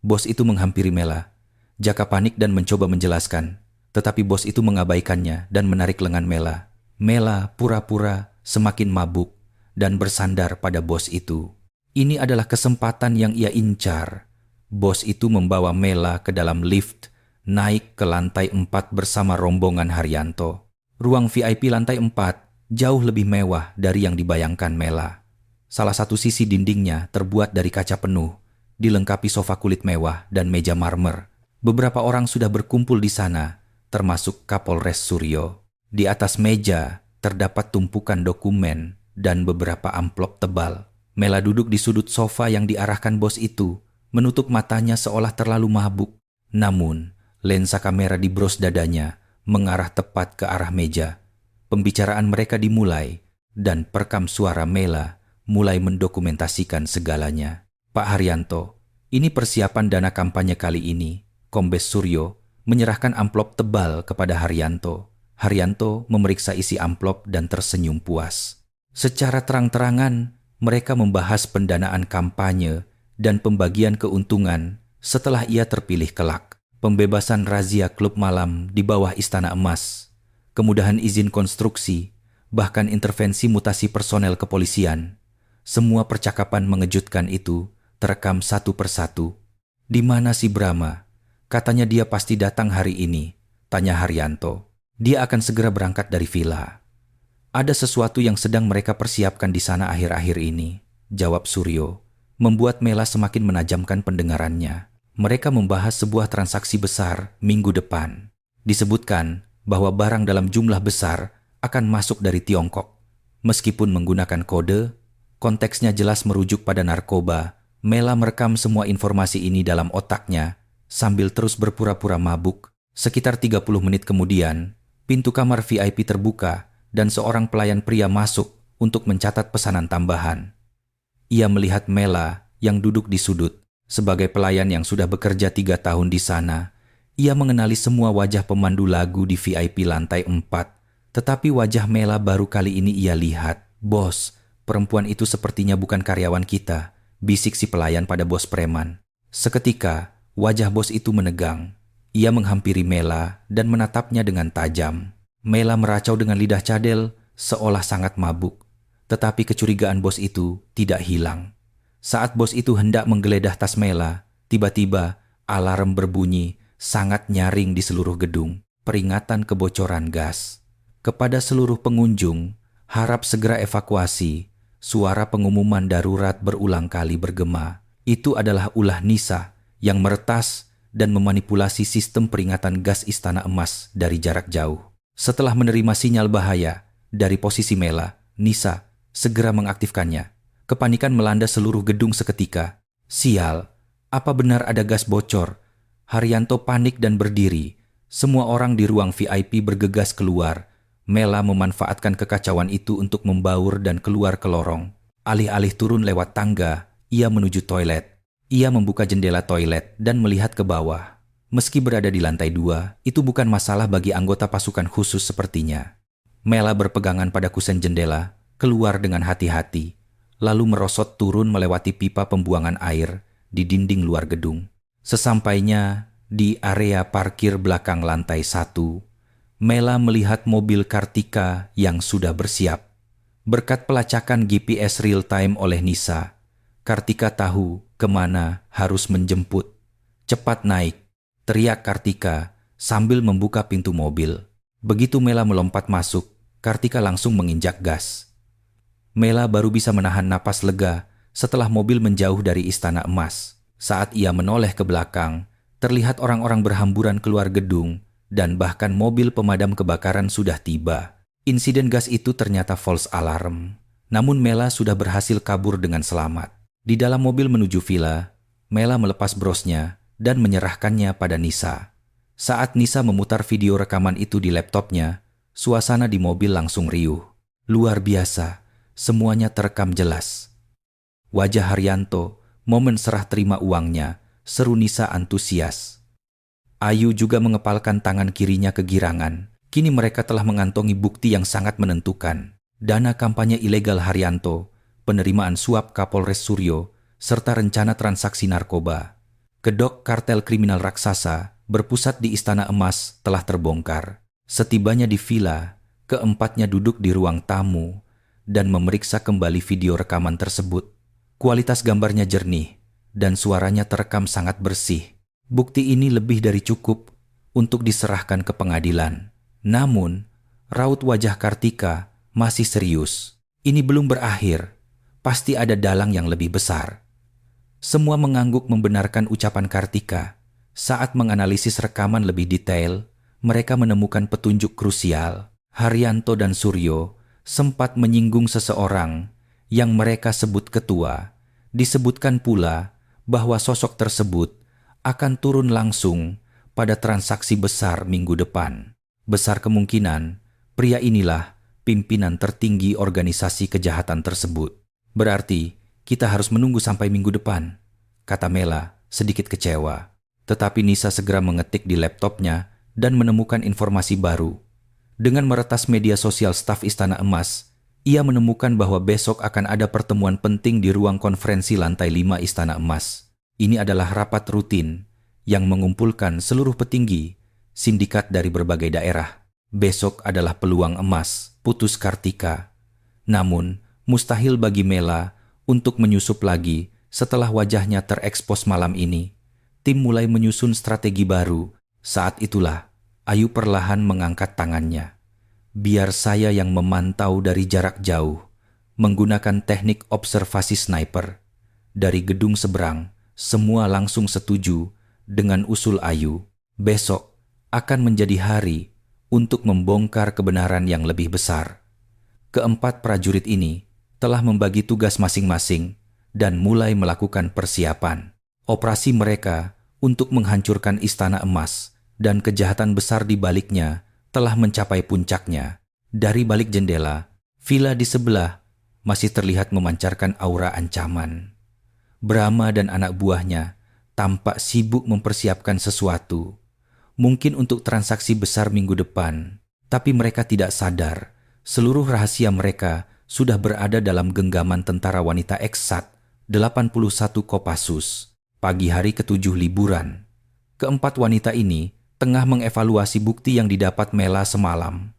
Bos itu menghampiri Mela. Jaka panik dan mencoba menjelaskan, tetapi bos itu mengabaikannya dan menarik lengan Mela. Mela pura-pura semakin mabuk dan bersandar pada bos itu. Ini adalah kesempatan yang ia incar. Bos itu membawa Mela ke dalam lift, naik ke lantai 4 bersama rombongan Haryanto. Ruang VIP lantai 4 jauh lebih mewah dari yang dibayangkan Mela. Salah satu sisi dindingnya terbuat dari kaca penuh, dilengkapi sofa kulit mewah dan meja marmer. Beberapa orang sudah berkumpul di sana, termasuk Kapolres Suryo. Di atas meja terdapat tumpukan dokumen dan beberapa amplop tebal. Mela duduk di sudut sofa yang diarahkan bos itu, menutup matanya seolah terlalu mabuk. Namun, lensa kamera di bros dadanya mengarah tepat ke arah meja. Pembicaraan mereka dimulai dan perekam suara Mela mulai mendokumentasikan segalanya. "Pak Haryanto, ini persiapan dana kampanye kali ini." Kombes Suryo menyerahkan amplop tebal kepada Haryanto. Haryanto memeriksa isi amplop dan tersenyum puas. Secara terang-terangan, mereka membahas pendanaan kampanye dan pembagian keuntungan setelah ia terpilih kelak. Pembebasan razia klub malam di bawah Istana Emas, kemudahan izin konstruksi, bahkan intervensi mutasi personel kepolisian. Semua percakapan mengejutkan itu terekam satu persatu. "Di mana si Brahma? Katanya dia pasti datang hari ini," tanya Haryanto. "Dia akan segera berangkat dari villa." "Ada sesuatu yang sedang mereka persiapkan di sana akhir-akhir ini," jawab Suryo, membuat Mela semakin menajamkan pendengarannya. Mereka membahas sebuah transaksi besar minggu depan. Disebutkan bahwa barang dalam jumlah besar akan masuk dari Tiongkok. Meskipun menggunakan kode, konteksnya jelas merujuk pada narkoba. Mela merekam semua informasi ini dalam otaknya sambil terus berpura-pura mabuk. Sekitar 30 menit kemudian, pintu kamar VIP terbuka dan seorang pelayan pria masuk untuk mencatat pesanan tambahan. Ia melihat Mela yang duduk di sudut. Sebagai pelayan yang sudah bekerja 3 tahun di sana, ia mengenali semua wajah pemandu lagu di VIP lantai 4. Tetapi wajah Mela baru kali ini ia lihat. "Bos, perempuan itu sepertinya bukan karyawan kita," bisik si pelayan pada bos preman. Seketika, wajah bos itu menegang. Ia menghampiri Mela dan menatapnya dengan tajam. Mela meracau dengan lidah cadel seolah sangat mabuk. Tetapi kecurigaan bos itu tidak hilang. Saat bos itu hendak menggeledah tas Mela, tiba-tiba alarm berbunyi sangat nyaring di seluruh gedung. Peringatan kebocoran gas. Kepada seluruh pengunjung, harap segera evakuasi. Suara pengumuman darurat berulang kali bergema. Itu adalah ulah Nisa yang meretas dan memanipulasi sistem peringatan gas Istana Emas dari jarak jauh. Setelah menerima sinyal bahaya dari posisi Mela, Nisa segera mengaktifkannya. Kepanikan melanda seluruh gedung seketika. Sial, apa benar ada gas bocor? Haryanto panik dan berdiri. Semua orang di ruang VIP bergegas keluar. Mela memanfaatkan kekacauan itu untuk membaur dan keluar ke lorong. Alih-alih turun lewat tangga, ia menuju toilet. Ia membuka jendela toilet dan melihat ke bawah. Meski berada di lantai 2, itu bukan masalah bagi anggota pasukan khusus sepertinya. Mela berpegangan pada kusen jendela, keluar dengan hati-hati, lalu merosot turun melewati pipa pembuangan air di dinding luar gedung. Sesampainya di area parkir belakang lantai 1, Mela melihat mobil Kartika yang sudah bersiap. Berkat pelacakan GPS real-time oleh Nisa, Kartika tahu kemana harus menjemput. Cepat naik, teriak Kartika sambil membuka pintu mobil. Begitu Mela melompat masuk, Kartika langsung menginjak gas. Mela baru bisa menahan napas lega setelah mobil menjauh dari Istana Emas. Saat ia menoleh ke belakang, terlihat orang-orang berhamburan keluar gedung dan bahkan mobil pemadam kebakaran sudah tiba. Insiden gas itu ternyata false alarm. Namun Mela sudah berhasil kabur dengan selamat. Di dalam mobil menuju villa, Mela melepas brosnya dan menyerahkannya pada Nisa. Saat Nisa memutar video rekaman itu di laptopnya, suasana di mobil langsung riuh. Luar biasa. Semuanya terekam jelas. Wajah Haryanto, momen serah terima uangnya, seru Nisa antusias. Ayu juga mengepalkan tangan kirinya kegirangan. Kini mereka telah mengantongi bukti yang sangat menentukan. Dana kampanye ilegal Haryanto, penerimaan suap Kapolres Suryo, serta rencana transaksi narkoba. Kedok kartel kriminal raksasa berpusat di Istana Emas telah terbongkar. Setibanya di villa, keempatnya duduk di ruang tamu dan memeriksa kembali video rekaman tersebut. Kualitas gambarnya jernih dan suaranya terekam sangat bersih. Bukti ini lebih dari cukup untuk diserahkan ke pengadilan. Namun, raut wajah Kartika masih serius. Ini belum berakhir. Pasti ada dalang yang lebih besar. Semua mengangguk membenarkan ucapan Kartika. Saat menganalisis rekaman lebih detail, mereka menemukan petunjuk krusial. Haryanto dan Suryo sempat menyinggung seseorang yang mereka sebut ketua. Disebutkan pula bahwa sosok tersebut akan turun langsung pada transaksi besar minggu depan. Besar kemungkinan pria inilah pimpinan tertinggi organisasi kejahatan tersebut. Berarti kita harus menunggu sampai minggu depan, kata Mela sedikit kecewa. Tetapi Nisa segera mengetik di laptopnya dan menemukan informasi baru. Dengan meretas media sosial staf Istana Emas, ia menemukan bahwa besok akan ada pertemuan penting di ruang konferensi lantai 5 Istana Emas. Ini adalah rapat rutin yang mengumpulkan seluruh petinggi sindikat dari berbagai daerah. Besok adalah peluang emas, putus Kartika. Namun, mustahil bagi Mela untuk menyusup lagi setelah wajahnya terekspos malam ini. Tim mulai menyusun strategi baru. Saat itulah, Ayu perlahan mengangkat tangannya. Biar saya yang memantau dari jarak jauh, menggunakan teknik observasi sniper. Dari gedung seberang, semua langsung setuju dengan usul Ayu. Besok akan menjadi hari untuk membongkar kebenaran yang lebih besar. Keempat prajurit ini telah membagi tugas masing-masing dan mulai melakukan persiapan. Operasi mereka untuk menghancurkan Istana Emas dan kejahatan besar di baliknya telah mencapai puncaknya. Dari balik jendela, villa di sebelah masih terlihat memancarkan aura ancaman. Brahma dan anak buahnya tampak sibuk mempersiapkan sesuatu, mungkin untuk transaksi besar minggu depan. Tapi mereka tidak sadar, seluruh rahasia mereka sudah berada dalam genggaman tentara wanita Eksat 81 Kopassus. Pagi hari ke-7 liburan, keempat wanita ini tengah mengevaluasi bukti yang didapat Mela semalam.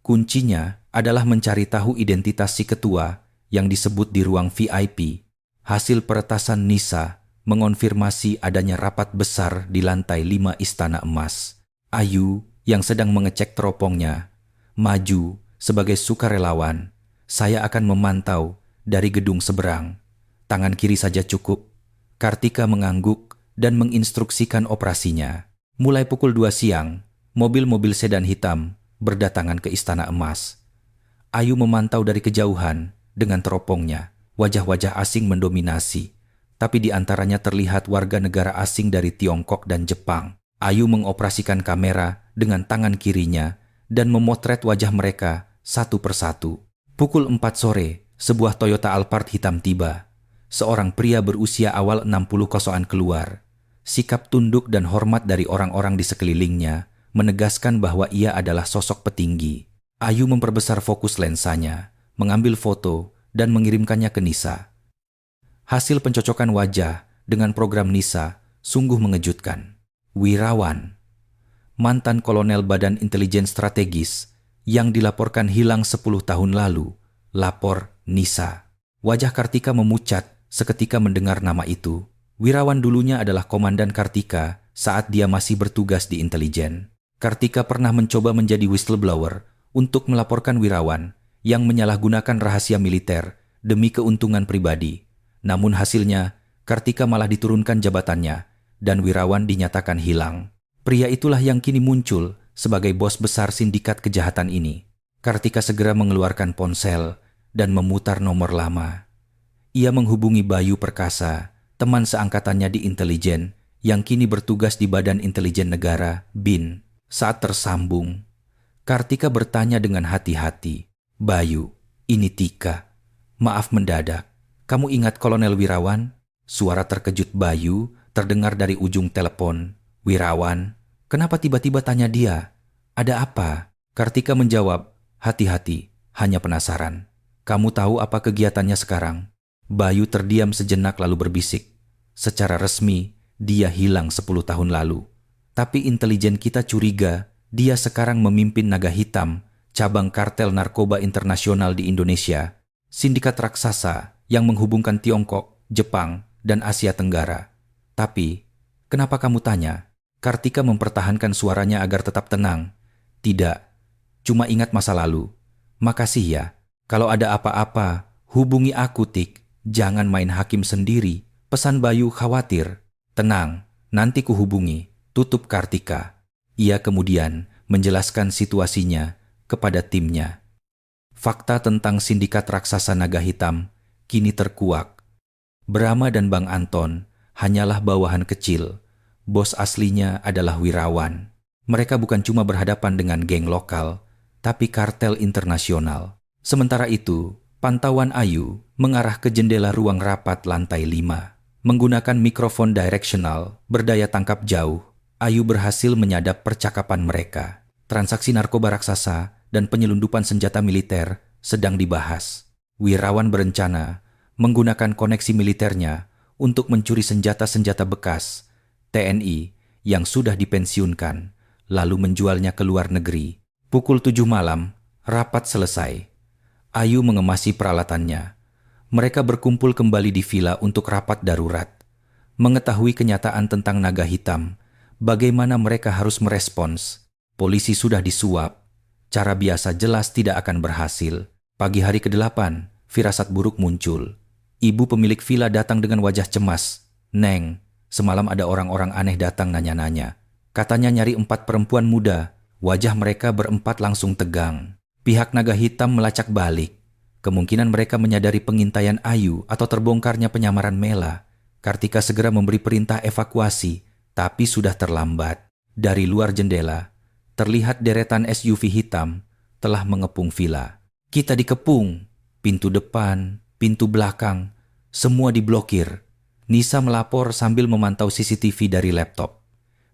Kuncinya adalah mencari tahu identitas si ketua yang disebut di ruang VIP. Hasil peretasan Nisa mengonfirmasi adanya rapat besar di lantai 5 Istana Emas. Ayu yang sedang mengecek teropongnya maju sebagai sukarelawan. Saya akan memantau dari gedung seberang. Tangan kiri saja cukup. Kartika mengangguk dan menginstruksikan operasinya. Mulai pukul 2 siang, mobil-mobil sedan hitam berdatangan ke Istana Emas. Ayu memantau dari kejauhan dengan teropongnya. Wajah-wajah asing mendominasi, tapi di antaranya terlihat warga negara asing dari Tiongkok dan Jepang. Ayu mengoperasikan kamera dengan tangan kirinya dan memotret wajah mereka satu persatu. Pukul 4 sore, sebuah Toyota Alphard hitam tiba. Seorang pria berusia awal 60-an keluar. Sikap tunduk dan hormat dari orang-orang di sekelilingnya menegaskan bahwa ia adalah sosok petinggi. Ayu memperbesar fokus lensanya, mengambil foto, dan mengirimkannya ke Nisa. Hasil pencocokan wajah dengan program Nisa sungguh mengejutkan. Wirawan, mantan kolonel Badan Intelijen Strategis yang dilaporkan hilang 10 tahun lalu, lapor Nisa. Wajah Kartika memucat seketika mendengar nama itu. Wirawan dulunya adalah Komandan Kartika saat dia masih bertugas di intelijen. Kartika pernah mencoba menjadi whistleblower untuk melaporkan Wirawan yang menyalahgunakan rahasia militer demi keuntungan pribadi. Namun hasilnya, Kartika malah diturunkan jabatannya dan Wirawan dinyatakan hilang. Pria itulah yang kini muncul sebagai bos besar sindikat kejahatan ini. Kartika segera mengeluarkan ponsel dan memutar nomor lama. Ia menghubungi Bayu Perkasa, teman seangkatannya di intelijen yang kini bertugas di Badan Intelijen Negara, BIN. Saat tersambung, Kartika bertanya dengan hati-hati, "Bayu, ini Tika. Maaf mendadak. Kamu ingat Kolonel Wirawan?" Suara terkejut Bayu terdengar dari ujung telepon. "Wirawan? Kenapa tiba-tiba tanya dia? Ada apa?" Kartika menjawab, "Hati-hati, hanya penasaran. Kamu tahu apa kegiatannya sekarang?" Bayu terdiam sejenak lalu berbisik, "Secara resmi, dia hilang 10 tahun lalu. Tapi intelijen kita curiga dia sekarang memimpin Naga Hitam, cabang kartel narkoba internasional di Indonesia, sindikat raksasa yang menghubungkan Tiongkok, Jepang, dan Asia Tenggara. Tapi, kenapa kamu tanya?" Kartika mempertahankan suaranya agar tetap tenang. "Tidak, cuma ingat masa lalu. Makasih ya. Kalau ada apa-apa, hubungi aku, Tik. Jangan main hakim sendiri," pesan Bayu khawatir. "Tenang, nanti kuhubungi," tutup Kartika. Ia kemudian menjelaskan situasinya kepada timnya. Fakta tentang sindikat raksasa Naga Hitam kini terkuak. Brahma dan Bang Anton hanyalah bawahan kecil. Bos aslinya adalah Wirawan. Mereka bukan cuma berhadapan dengan geng lokal, tapi kartel internasional. Sementara itu, pantauan Ayu mengarah ke jendela ruang rapat lantai 5. Menggunakan mikrofon directional berdaya tangkap jauh, Ayu berhasil menyadap percakapan mereka. Transaksi narkoba raksasa dan penyelundupan senjata militer sedang dibahas. Wirawan berencana menggunakan koneksi militernya untuk mencuri senjata-senjata bekas TNI yang sudah dipensiunkan, lalu menjualnya ke luar negeri. Pukul 7 malam, rapat selesai. Ayu mengemasi peralatannya. Mereka berkumpul kembali di villa untuk rapat darurat. Mengetahui kenyataan tentang Naga Hitam, bagaimana mereka harus merespons? Polisi sudah disuap. Cara biasa jelas tidak akan berhasil. Pagi hari ke-8, firasat buruk muncul. Ibu pemilik villa datang dengan wajah cemas. "Neng, semalam ada orang-orang aneh datang nanya-nanya. Katanya nyari 4 perempuan muda." Wajah mereka berempat langsung tegang. Pihak Naga Hitam melacak balik. Kemungkinan mereka menyadari pengintaian Ayu atau terbongkarnya penyamaran Mela. Kartika segera memberi perintah evakuasi, tapi sudah terlambat. Dari luar jendela, terlihat deretan SUV hitam telah mengepung villa. "Kita dikepung. Pintu depan, pintu belakang, semua diblokir." Nisa melapor sambil memantau CCTV dari laptop.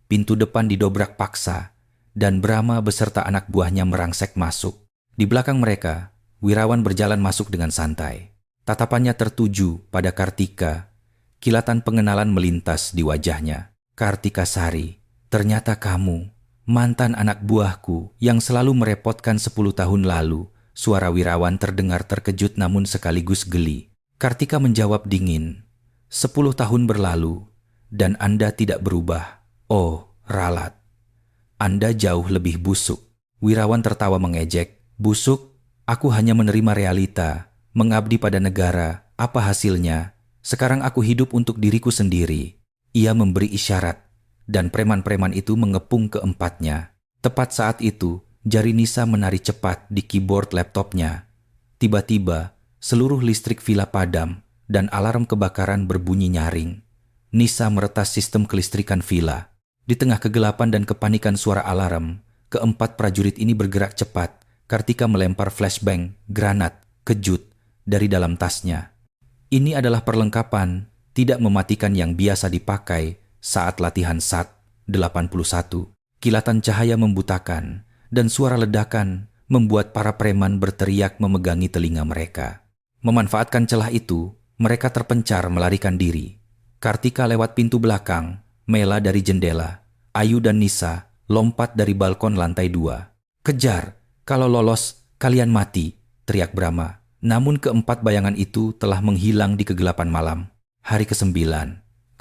Pintu depan didobrak paksa, dan Brahma beserta anak buahnya merangsek masuk. Di belakang mereka, Wirawan berjalan masuk dengan santai. Tatapannya tertuju pada Kartika. Kilatan pengenalan melintas di wajahnya. "Kartika Sari, ternyata kamu, mantan anak buahku yang selalu merepotkan 10 tahun lalu, Suara Wirawan terdengar terkejut namun sekaligus geli. Kartika menjawab dingin, 10 tahun berlalu, dan Anda tidak berubah. Oh, ralat. Anda jauh lebih busuk. Wirawan tertawa mengejek. Busuk? Aku hanya menerima realita. Mengabdi pada negara. Apa hasilnya? Sekarang aku hidup untuk diriku sendiri. Ia memberi isyarat, dan preman-preman itu mengepung keempatnya. Tepat saat itu, jari Nisa menari cepat di keyboard laptopnya. Tiba-tiba, seluruh listrik villa padam dan alarm kebakaran berbunyi nyaring. Nisa meretas sistem kelistrikan villa. Di tengah kegelapan dan kepanikan suara alarm, keempat prajurit ini bergerak cepat. Kartika melempar flashbang, granat, kejut dari dalam tasnya. Ini adalah perlengkapan tidak mematikan yang biasa dipakai saat latihan SAT-81. Kilatan cahaya membutakan, dan suara ledakan membuat para preman berteriak memegangi telinga mereka. Memanfaatkan celah itu, mereka terpencar melarikan diri. Kartika lewat pintu belakang, Mela dari jendela, Ayu dan Nisa lompat dari balkon lantai 2. Kejar, kalau lolos, kalian mati, teriak Brahma. Namun keempat bayangan itu telah menghilang di kegelapan malam. Hari ke-9,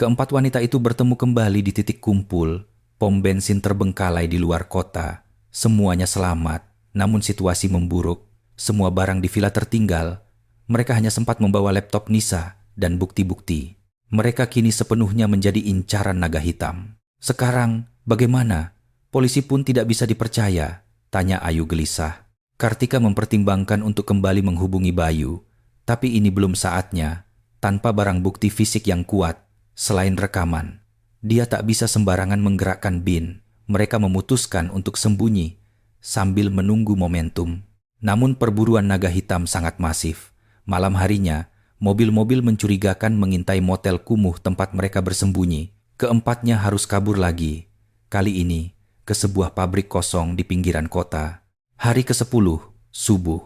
keempat wanita itu bertemu kembali di titik kumpul. Pom bensin terbengkalai di luar kota. Semuanya selamat, namun situasi memburuk. Semua barang di villa tertinggal. Mereka hanya sempat membawa laptop Nisa dan bukti-bukti. Mereka kini sepenuhnya menjadi incaran naga hitam. Sekarang, bagaimana? Polisi pun tidak bisa dipercaya, tanya Ayu gelisah. Kartika mempertimbangkan untuk kembali menghubungi Bayu, tapi ini belum saatnya. Tanpa barang bukti fisik yang kuat, selain rekaman, dia tak bisa sembarangan menggerakkan bin. Mereka memutuskan untuk sembunyi sambil menunggu momentum. Namun perburuan naga hitam sangat masif. Malam harinya, mobil-mobil mencurigakan mengintai motel kumuh tempat mereka bersembunyi. Keempatnya harus kabur lagi. Kali ini, ke sebuah pabrik kosong di pinggiran kota. Hari ke-10, subuh.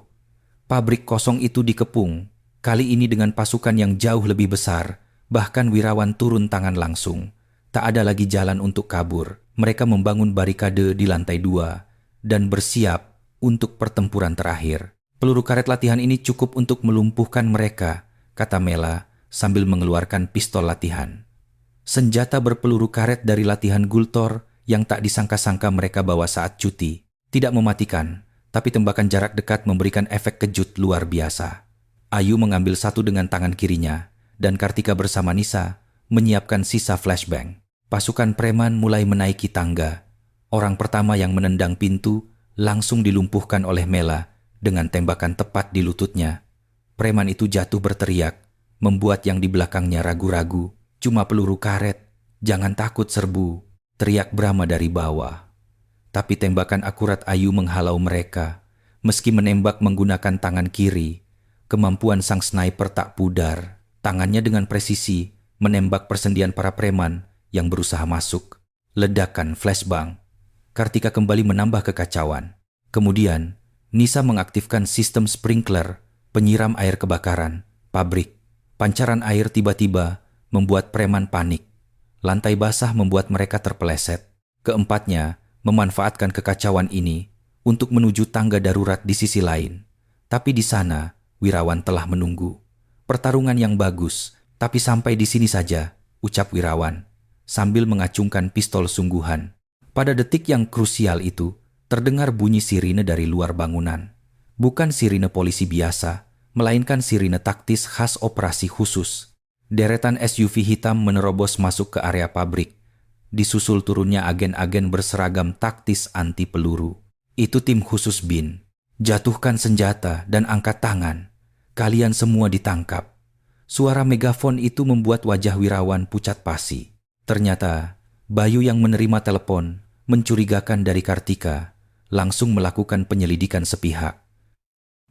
Pabrik kosong itu dikepung. Kali ini dengan pasukan yang jauh lebih besar. Bahkan Wirawan turun tangan langsung. Tak ada lagi jalan untuk kabur. Mereka membangun barikade di lantai 2 dan bersiap untuk pertempuran terakhir. Peluru karet latihan ini cukup untuk melumpuhkan mereka, kata Mela sambil mengeluarkan pistol latihan. Senjata berpeluru karet dari latihan Gultor yang tak disangka-sangka mereka bawa saat cuti. Tidak mematikan, tapi tembakan jarak dekat memberikan efek kejut luar biasa. Ayu mengambil satu dengan tangan kirinya, dan Kartika bersama Nisa menyiapkan sisa flashbang. Pasukan preman mulai menaiki tangga. Orang pertama yang menendang pintu langsung dilumpuhkan oleh Mela dengan tembakan tepat di lututnya. Preman itu jatuh berteriak, membuat yang di belakangnya ragu-ragu. Cuma peluru karet, jangan takut serbu, teriak Brahma dari bawah. Tapi tembakan akurat Ayu menghalau mereka. Meski menembak menggunakan tangan kiri, kemampuan sang sniper tak pudar. Tangannya dengan presisi menembak persendian para preman yang berusaha masuk. Ledakan flashbang. Kartika kembali menambah kekacauan. Kemudian, Nisa mengaktifkan sistem sprinkler, penyiram air kebakaran, pabrik. Pancaran air tiba-tiba membuat preman panik. Lantai basah membuat mereka terpeleset. Keempatnya memanfaatkan kekacauan ini untuk menuju tangga darurat di sisi lain. Tapi di sana, Wirawan telah menunggu. Pertarungan yang bagus, tapi sampai di sini saja, ucap Wirawan, sambil mengacungkan pistol sungguhan. Pada detik yang krusial itu, terdengar bunyi sirine dari luar bangunan. Bukan sirine polisi biasa, melainkan sirine taktis khas operasi khusus. Deretan SUV hitam menerobos masuk ke area pabrik. Disusul turunnya agen-agen berseragam taktis anti peluru. Itu tim khusus BIN. Jatuhkan senjata dan angkat tangan. Kalian semua ditangkap. Suara megafon itu membuat wajah Wirawan pucat pasi. Ternyata, Bayu yang menerima telepon mencurigakan dari Kartika, langsung melakukan penyelidikan sepihak.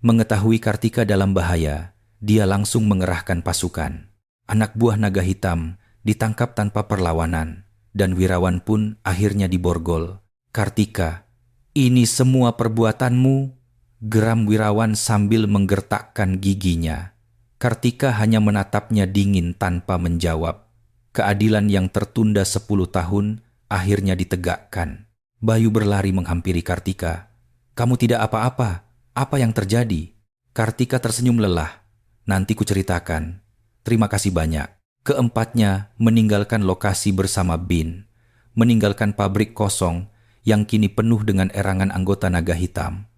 Mengetahui Kartika dalam bahaya, dia langsung mengerahkan pasukan. Anak buah naga hitam ditangkap tanpa perlawanan, dan Wirawan pun akhirnya diborgol. Kartika, ini semua perbuatanmu? Geram Wirawan sambil menggertakkan giginya. Kartika hanya menatapnya dingin tanpa menjawab. Keadilan yang tertunda 10 tahun akhirnya ditegakkan. Bayu berlari menghampiri Kartika. Kamu tidak apa-apa, Apa yang terjadi? Kartika tersenyum lelah. Nanti kuceritakan. Terima kasih banyak. Keempatnya meninggalkan lokasi bersama Bin. Meninggalkan pabrik kosong yang kini penuh dengan erangan anggota naga hitam.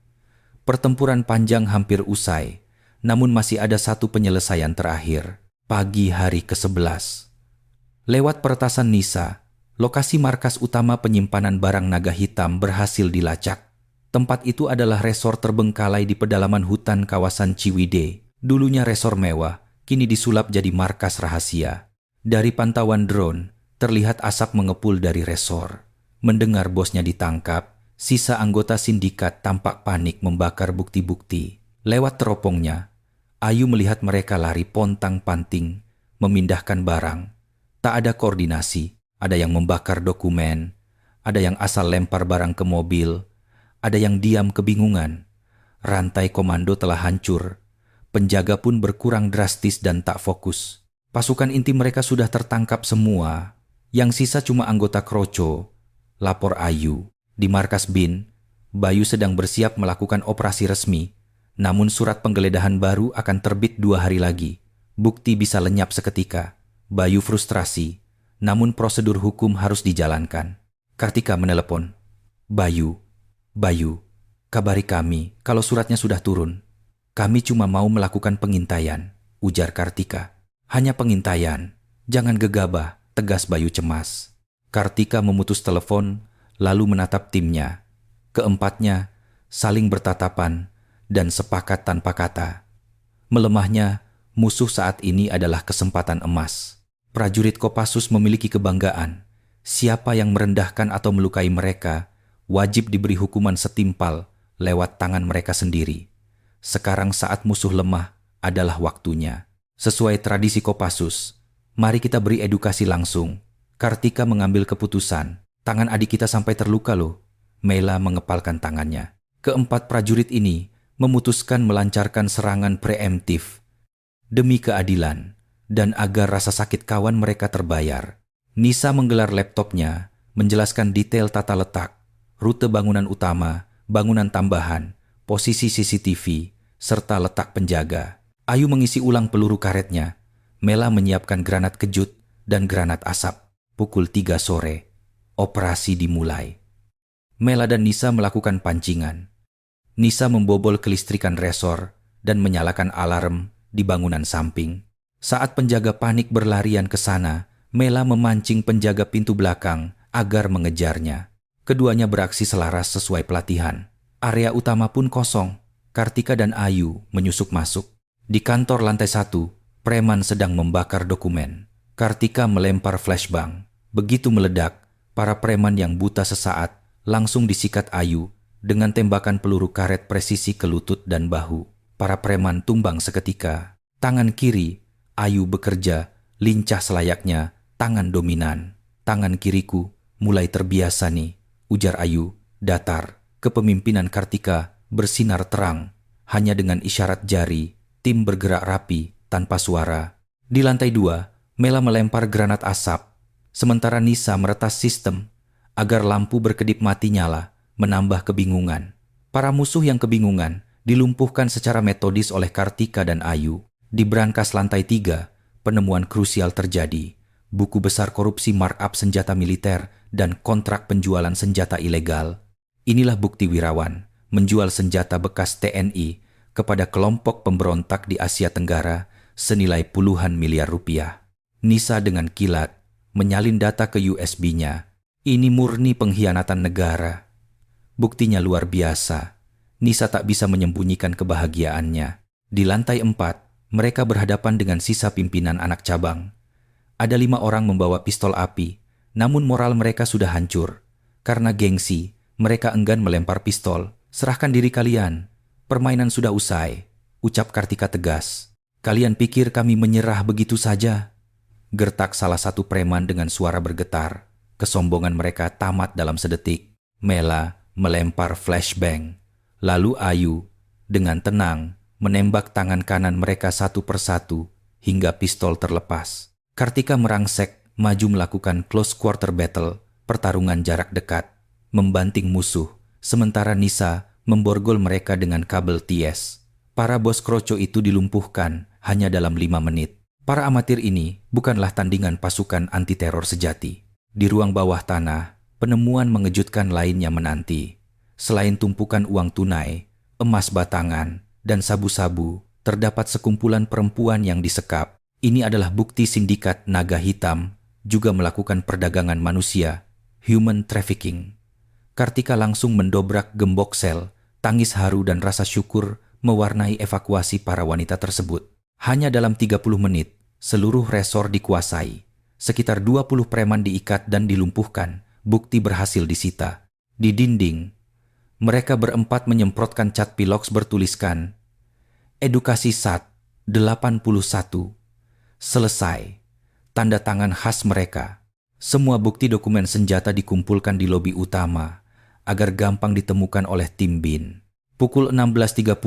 Pertempuran panjang hampir usai, namun masih ada satu penyelesaian terakhir. Pagi hari ke-11. Lewat peretasan Nisa, lokasi markas utama penyimpanan barang naga hitam berhasil dilacak. Tempat itu adalah resor terbengkalai di pedalaman hutan kawasan Ciwidey. Dulunya resor mewah, kini disulap jadi markas rahasia. Dari pantauan drone, terlihat asap mengepul dari resor. Mendengar bosnya ditangkap, sisa anggota sindikat tampak panik membakar bukti-bukti. Lewat teropongnya, Ayu melihat mereka lari pontang-panting, memindahkan barang. Tak ada koordinasi, ada yang membakar dokumen, ada yang asal lempar barang ke mobil, ada yang diam kebingungan. Rantai komando telah hancur, penjaga pun berkurang drastis dan tak fokus. Pasukan inti mereka sudah tertangkap semua, yang sisa cuma anggota Kroco, lapor Ayu. Di markas Bin, Bayu sedang bersiap melakukan operasi resmi, namun surat penggeledahan baru akan terbit 2 hari lagi. Bukti bisa lenyap seketika. Bayu frustrasi, namun prosedur hukum harus dijalankan. Kartika menelepon. Bayu, kabari kami kalau suratnya sudah turun. Kami cuma mau melakukan pengintaian, ujar Kartika. Hanya pengintaian, jangan gegabah, tegas Bayu cemas. Kartika memutus telepon, lalu menatap timnya. Keempatnya saling bertatapan dan sepakat tanpa kata. Melemahnya, musuh saat ini adalah kesempatan emas. Prajurit Kopassus memiliki kebanggaan. Siapa yang merendahkan atau melukai mereka, wajib diberi hukuman setimpal lewat tangan mereka sendiri. Sekarang saat musuh lemah adalah waktunya. Sesuai tradisi Kopassus, mari kita beri edukasi langsung. Kartika mengambil keputusan. Tangan adik kita sampai terluka loh. Mela mengepalkan tangannya. Keempat prajurit ini memutuskan melancarkan serangan preemptif. Demi keadilan dan agar rasa sakit kawan mereka terbayar. Nisa menggelar laptopnya, menjelaskan detail tata letak, rute bangunan utama, bangunan tambahan, posisi CCTV, serta letak penjaga. Ayu mengisi ulang peluru karetnya. Mela menyiapkan granat kejut dan granat asap. Pukul 3 sore. Operasi dimulai. Mela dan Nisa melakukan pancingan. Nisa membobol kelistrikan resor dan menyalakan alarm di bangunan samping. Saat penjaga panik berlarian ke sana, Mela memancing penjaga pintu belakang agar mengejarnya. Keduanya beraksi selaras sesuai pelatihan. Area utama pun kosong. Kartika dan Ayu menyusup masuk. Di kantor lantai 1, preman sedang membakar dokumen. Kartika melempar flashbang. Begitu meledak, para preman yang buta sesaat langsung disikat Ayu dengan tembakan peluru karet presisi ke lutut dan bahu. Para preman tumbang seketika. Tangan kiri, Ayu bekerja, lincah selayaknya, tangan dominan. Tangan kiriku mulai terbiasa nih, ujar Ayu, datar. Kepemimpinan Kartika bersinar terang. Hanya dengan isyarat jari, tim bergerak rapi, tanpa suara. Di lantai 2, Mela melempar granat asap. Sementara Nisa meretas sistem agar lampu berkedip mati nyala, menambah kebingungan. Para musuh yang kebingungan dilumpuhkan secara metodis oleh Kartika dan Ayu. Di brankas lantai 3, penemuan krusial terjadi. Buku besar korupsi markup senjata militer dan kontrak penjualan senjata ilegal. Inilah bukti Wirawan menjual senjata bekas TNI kepada kelompok pemberontak di Asia Tenggara senilai puluhan miliar rupiah. Nisa dengan kilat menyalin data ke USB-nya. Ini murni pengkhianatan negara. Buktinya luar biasa. Nisa tak bisa menyembunyikan kebahagiaannya. Di lantai 4, mereka berhadapan dengan sisa pimpinan anak cabang. Ada 5 orang membawa pistol api, namun moral mereka sudah hancur. Karena gengsi, mereka enggan melempar pistol. Serahkan diri kalian. Permainan sudah usai, ucap Kartika tegas. Kalian pikir kami menyerah begitu saja? Gertak salah satu preman dengan suara bergetar. Kesombongan mereka tamat dalam sedetik. Mela melempar flashbang. Lalu Ayu dengan tenang menembak tangan kanan mereka satu persatu hingga pistol terlepas. Kartika merangsek maju melakukan close quarter battle, pertarungan jarak dekat, membanting musuh, sementara Nisa memborgol mereka dengan kabel TS. Para bos kroco itu dilumpuhkan hanya dalam 5 menit. Para amatir ini bukanlah tandingan pasukan anti-teror sejati. Di ruang bawah tanah, penemuan mengejutkan lainnya menanti. Selain tumpukan uang tunai, emas batangan, dan sabu-sabu, terdapat sekumpulan perempuan yang disekap. Ini adalah bukti sindikat naga hitam juga melakukan perdagangan manusia, human trafficking. Kartika langsung mendobrak gembok sel, tangis haru dan rasa syukur mewarnai evakuasi para wanita tersebut. Hanya dalam 30 menit, seluruh resor dikuasai. Sekitar 20 preman diikat dan dilumpuhkan, bukti berhasil disita. Di dinding, mereka berempat menyemprotkan cat piloks bertuliskan, Edukasi SAT 81. Selesai. Tanda tangan khas mereka. Semua bukti dokumen senjata dikumpulkan di lobi utama agar gampang ditemukan oleh tim BIN. Pukul 16.30,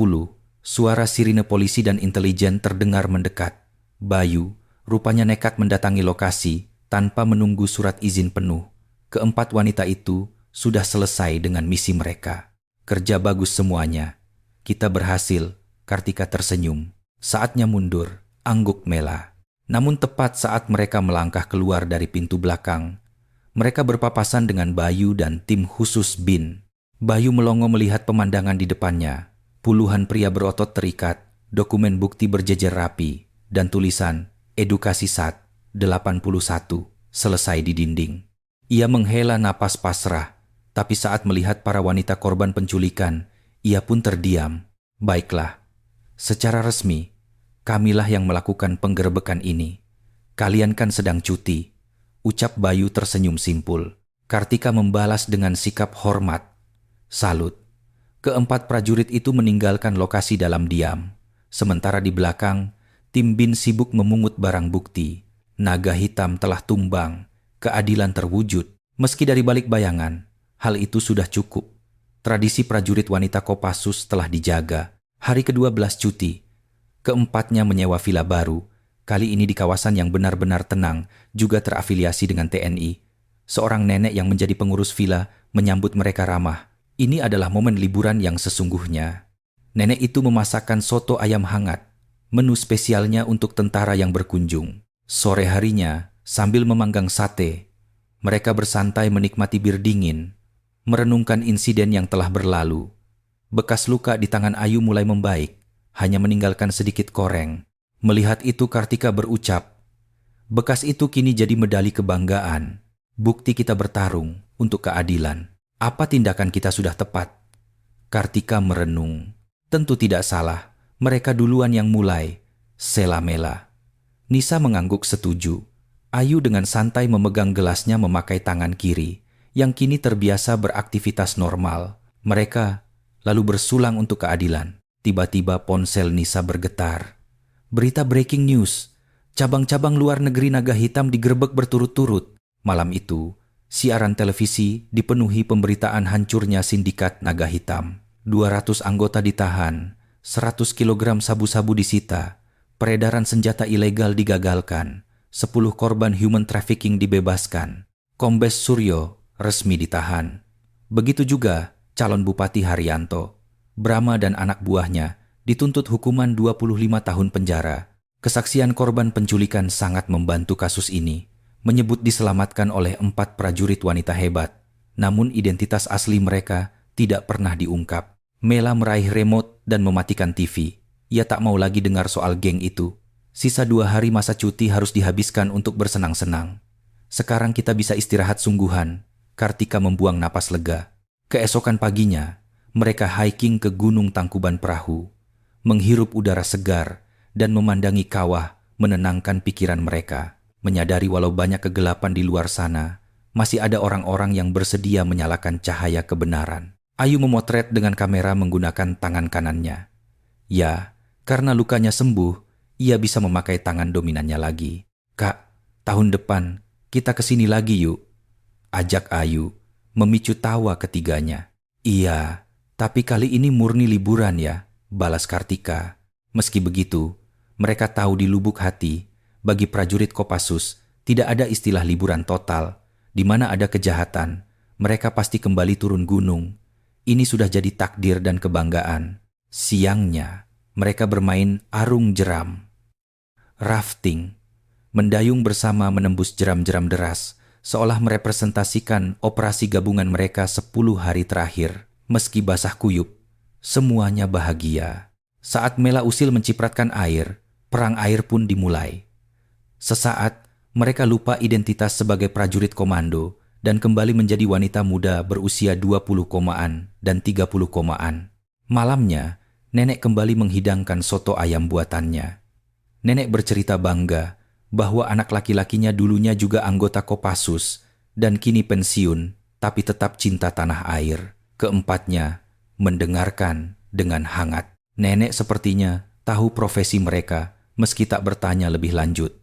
suara sirine polisi dan intelijen terdengar mendekat. Bayu rupanya nekat mendatangi lokasi tanpa menunggu surat izin penuh. Keempat wanita itu sudah selesai dengan misi mereka. Kerja bagus semuanya. Kita berhasil, Kartika tersenyum. Saatnya mundur, angguk Mela. Namun tepat saat mereka melangkah keluar dari pintu belakang, mereka berpapasan dengan Bayu dan tim khusus BIN. Bayu melongo melihat pemandangan di depannya. Puluhan pria berotot terikat, dokumen bukti berjejer rapi, dan tulisan Edukasi SAT 81 selesai di dinding. Ia menghela napas pasrah, tapi saat melihat para wanita korban penculikan, ia pun terdiam. Baiklah, secara resmi, kamilah yang melakukan penggerebekan ini. Kalian kan sedang cuti, ucap Bayu tersenyum simpul. Kartika membalas dengan sikap hormat. Salut. Keempat prajurit itu meninggalkan lokasi dalam diam. Sementara di belakang, tim BIN sibuk memungut barang bukti. Naga hitam telah tumbang, keadilan terwujud. Meski dari balik bayangan, hal itu sudah cukup. Tradisi prajurit wanita Kopassus telah dijaga. Hari ke-12 cuti, keempatnya menyewa villa baru. Kali ini di kawasan yang benar-benar tenang, juga terafiliasi dengan TNI. Seorang nenek yang menjadi pengurus villa menyambut mereka ramah. Ini adalah momen liburan yang sesungguhnya. Nenek itu memasakkan soto ayam hangat, menu spesialnya untuk tentara yang berkunjung. Sore harinya, sambil memanggang sate, mereka bersantai menikmati bir dingin, merenungkan insiden yang telah berlalu. Bekas luka di tangan Ayu mulai membaik, hanya meninggalkan sedikit koreng. Melihat itu Kartika berucap, bekas itu kini jadi medali kebanggaan. Bukti kita bertarung untuk keadilan. Apa tindakan kita sudah tepat? Kartika merenung. Tentu tidak salah, mereka duluan yang mulai. Sela Mela. Nisa mengangguk setuju. Ayu dengan santai memegang gelasnya memakai tangan kiri, yang kini terbiasa beraktivitas normal. Mereka lalu bersulang untuk keadilan. Tiba-tiba ponsel Nisa bergetar. Berita breaking news. Cabang-cabang luar negeri naga hitam digerebek berturut-turut. Malam itu, siaran televisi dipenuhi pemberitaan hancurnya sindikat naga hitam. 200 anggota ditahan, 100 kilogram sabu-sabu disita, peredaran senjata ilegal digagalkan, 10 korban human trafficking dibebaskan. Kombes Suryo resmi ditahan. Begitu juga calon Bupati Haryanto. Brahma dan anak buahnya dituntut hukuman 25 tahun penjara. Kesaksian korban penculikan sangat membantu kasus ini. Menyebut diselamatkan oleh 4 prajurit wanita hebat. Namun identitas asli mereka tidak pernah diungkap. Mela meraih remote dan mematikan TV. Ia tak mau lagi dengar soal geng itu. Sisa 2 hari masa cuti harus dihabiskan untuk bersenang-senang. Sekarang kita bisa istirahat sungguhan. Kartika membuang napas lega. Keesokan paginya, mereka hiking ke Gunung Tangkuban Perahu. Menghirup udara segar dan memandangi kawah menenangkan pikiran mereka. Menyadari walau banyak kegelapan di luar sana, masih ada orang-orang yang bersedia menyalakan cahaya kebenaran. Ayu memotret dengan kamera menggunakan tangan kanannya. Ya, karena lukanya sembuh, ia bisa memakai tangan dominannya lagi. Kak, tahun depan kita kesini lagi yuk, ajak Ayu, memicu tawa ketiganya. Iya, tapi kali ini murni liburan ya, balas Kartika. Meski begitu, mereka tahu di lubuk hati, bagi prajurit Kopassus, tidak ada istilah liburan total. Di mana ada kejahatan, mereka pasti kembali turun gunung. Ini sudah jadi takdir dan kebanggaan. Siangnya, mereka bermain arung jeram, rafting, mendayung bersama menembus jeram-jeram deras, seolah merepresentasikan operasi gabungan mereka 10 hari terakhir. Meski basah kuyup, semuanya bahagia. Saat Mela usil mencipratkan air, perang air pun dimulai. Sesaat, mereka lupa identitas sebagai prajurit komando dan kembali menjadi wanita muda berusia 20 komaan dan 30 komaan. Malamnya, nenek kembali menghidangkan soto ayam buatannya. Nenek bercerita bangga bahwa anak laki-lakinya dulunya juga anggota Kopassus dan kini pensiun, tapi tetap cinta tanah air. Keempatnya, mendengarkan dengan hangat. Nenek sepertinya tahu profesi mereka meski tak bertanya lebih lanjut.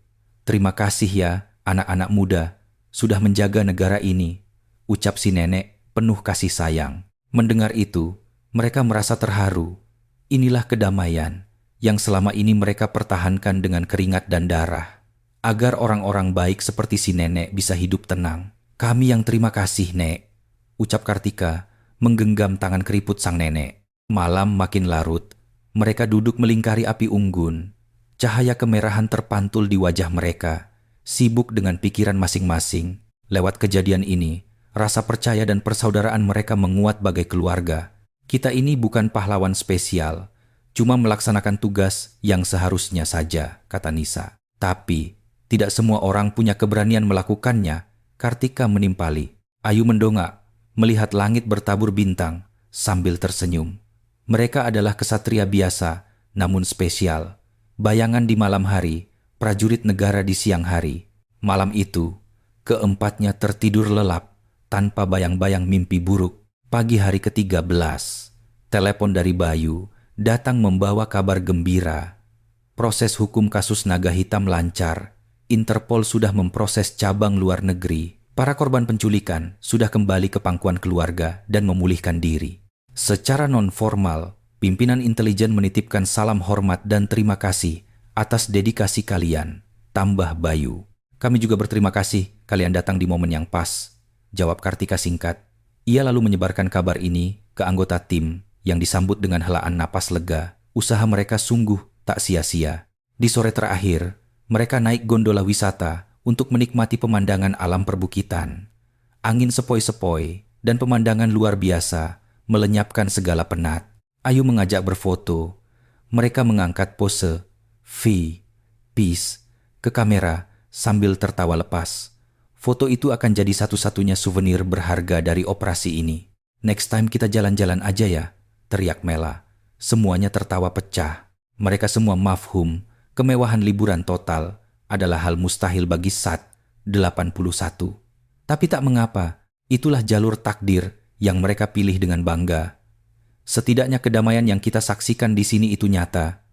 Terima kasih ya, anak-anak muda, sudah menjaga negara ini, ucap si nenek penuh kasih sayang. Mendengar itu, mereka merasa terharu. Inilah kedamaian yang selama ini mereka pertahankan dengan keringat dan darah. Agar orang-orang baik seperti si nenek bisa hidup tenang. Kami yang terima kasih, Nek, ucap Kartika menggenggam tangan keriput sang nenek. Malam makin larut, mereka duduk melingkari api unggun. Cahaya kemerahan terpantul di wajah mereka, sibuk dengan pikiran masing-masing. Lewat kejadian ini, rasa percaya dan persaudaraan mereka menguat bagai keluarga. Kita ini bukan pahlawan spesial, cuma melaksanakan tugas yang seharusnya saja, kata Nisa. Tapi, tidak semua orang punya keberanian melakukannya, Kartika menimpali. Ayu mendongak, melihat langit bertabur bintang, sambil tersenyum. Mereka adalah kesatria biasa, namun spesial. Bayangan di malam hari, prajurit negara di siang hari. Malam itu, keempatnya tertidur lelap, tanpa bayang-bayang mimpi buruk. Pagi hari ke-13, telepon dari Bayu datang membawa kabar gembira. Proses hukum kasus naga hitam lancar. Interpol sudah memproses cabang luar negeri. Para korban penculikan sudah kembali ke pangkuan keluarga dan memulihkan diri. Secara non-formal, pimpinan intelijen menitipkan salam hormat dan terima kasih atas dedikasi kalian, tambah Bayu. Kami juga berterima kasih kalian datang di momen yang pas, jawab Kartika singkat. Ia lalu menyebarkan kabar ini ke anggota tim yang disambut dengan helaan napas lega. Usaha mereka sungguh tak sia-sia. Di sore terakhir, mereka naik gondola wisata untuk menikmati pemandangan alam perbukitan. Angin sepoi-sepoi dan pemandangan luar biasa melenyapkan segala penat. Ayu mengajak berfoto. Mereka mengangkat pose V, peace, ke kamera sambil tertawa lepas. Foto itu akan jadi satu-satunya souvenir berharga dari operasi ini. Next time kita jalan-jalan aja ya, teriak Mela. Semuanya tertawa pecah. Mereka semua mafhum, kemewahan liburan total adalah hal mustahil bagi Sat 81. Tapi tak mengapa, itulah jalur takdir yang mereka pilih dengan bangga. Setidaknya kedamaian yang kita saksikan di sini itu nyata,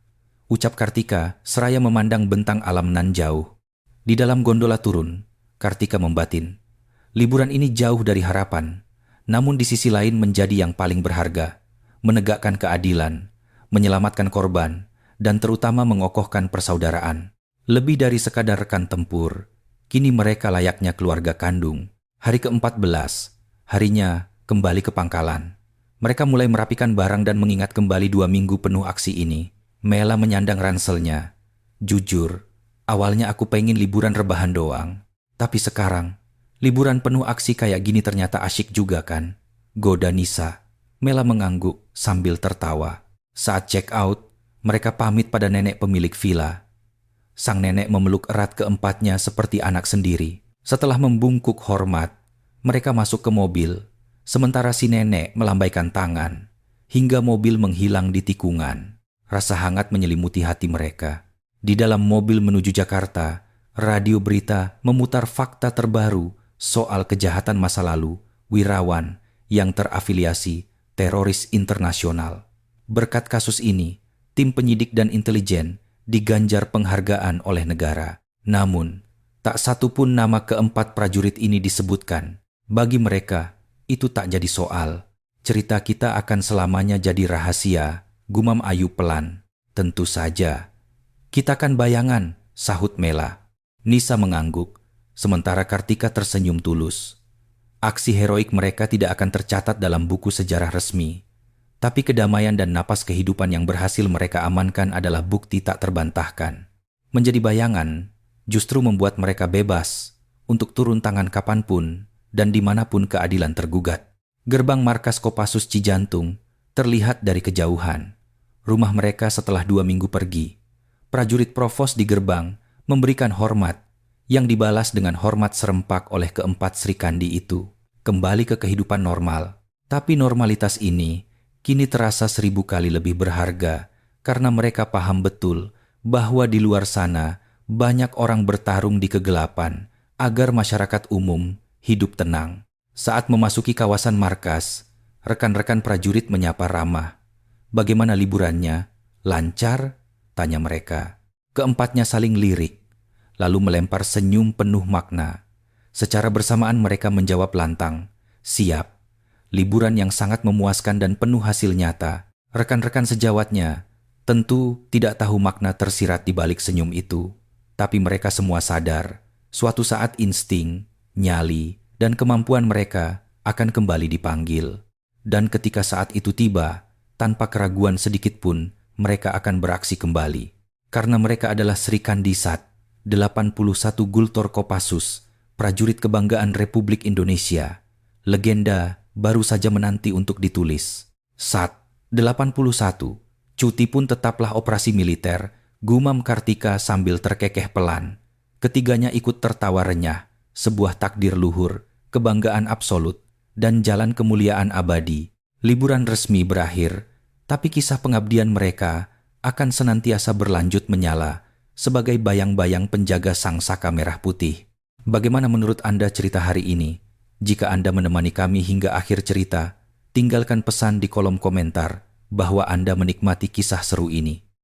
ucap Kartika seraya memandang bentang alam nan jauh. Di dalam gondola turun, Kartika membatin. Liburan ini jauh dari harapan, namun di sisi lain menjadi yang paling berharga. Menegakkan keadilan, menyelamatkan korban, dan terutama mengokohkan persaudaraan. Lebih dari sekadar rekan tempur, kini mereka layaknya keluarga kandung. Hari ke-14, harinya kembali ke pangkalan. Mereka mulai merapikan barang dan mengingat kembali 2 minggu penuh aksi ini. Mela menyandang ranselnya. Jujur, awalnya aku pengen liburan rebahan doang. Tapi sekarang, liburan penuh aksi kayak gini ternyata asyik juga kan? Goda Nisa. Mela mengangguk sambil tertawa. Saat check out, mereka pamit pada nenek pemilik villa. Sang nenek memeluk erat keempatnya seperti anak sendiri. Setelah membungkuk hormat, mereka masuk ke mobil. Sementara si nenek melambaikan tangan, hingga mobil menghilang di tikungan. Rasa hangat menyelimuti hati mereka. Di dalam mobil menuju Jakarta, radio berita memutar fakta terbaru soal kejahatan masa lalu wirawan yang terafiliasi teroris internasional. Berkat kasus ini, tim penyidik dan intelijen diganjar penghargaan oleh negara. Namun, tak satu pun nama keempat prajurit ini disebutkan. Bagi mereka, itu tak jadi soal. Cerita kita akan selamanya jadi rahasia, gumam Ayu pelan. Tentu saja. Kita kan bayangan, sahut Mela. Nisa mengangguk, sementara Kartika tersenyum tulus. Aksi heroik mereka tidak akan tercatat dalam buku sejarah resmi, tapi kedamaian dan napas kehidupan yang berhasil mereka amankan adalah bukti tak terbantahkan. Menjadi bayangan, justru membuat mereka bebas untuk turun tangan kapanpun dan dimanapun keadilan tergugat. Gerbang markas Kopassus Cijantung terlihat dari kejauhan. Rumah mereka setelah 2 minggu pergi. Prajurit provos di gerbang memberikan hormat yang dibalas dengan hormat serempak oleh keempat Srikandi itu. Kembali ke kehidupan normal. Tapi normalitas ini kini terasa 1000 kali lebih berharga karena mereka paham betul bahwa di luar sana banyak orang bertarung di kegelapan agar masyarakat umum hidup tenang. Saat memasuki kawasan markas, rekan-rekan prajurit menyapa ramah. Bagaimana liburannya? Lancar? Tanya mereka. Keempatnya saling lirik, lalu melempar senyum penuh makna. Secara bersamaan mereka menjawab lantang, siap. Liburan yang sangat memuaskan dan penuh hasil nyata. Rekan-rekan sejawatnya tentu tidak tahu makna tersirat di balik senyum itu. Tapi mereka semua sadar, suatu saat insting, nyali, dan kemampuan mereka akan kembali dipanggil. Dan ketika saat itu tiba, tanpa keraguan sedikit pun, mereka akan beraksi kembali. Karena mereka adalah Srikandi Sat, 81 Gultor Kopassus, prajurit kebanggaan Republik Indonesia. Legenda baru saja menanti untuk ditulis. Sat, 81, cuti pun tetaplah operasi militer, gumam Kartika sambil terkekeh pelan. Ketiganya ikut tertawa renyah, sebuah takdir luhur, kebanggaan absolut, dan jalan kemuliaan abadi. Liburan resmi berakhir, tapi kisah pengabdian mereka akan senantiasa berlanjut menyala sebagai bayang-bayang penjaga sang saka merah putih. Bagaimana menurut Anda cerita hari ini? Jika Anda menemani kami hingga akhir cerita, tinggalkan pesan di kolom komentar bahwa Anda menikmati kisah seru ini.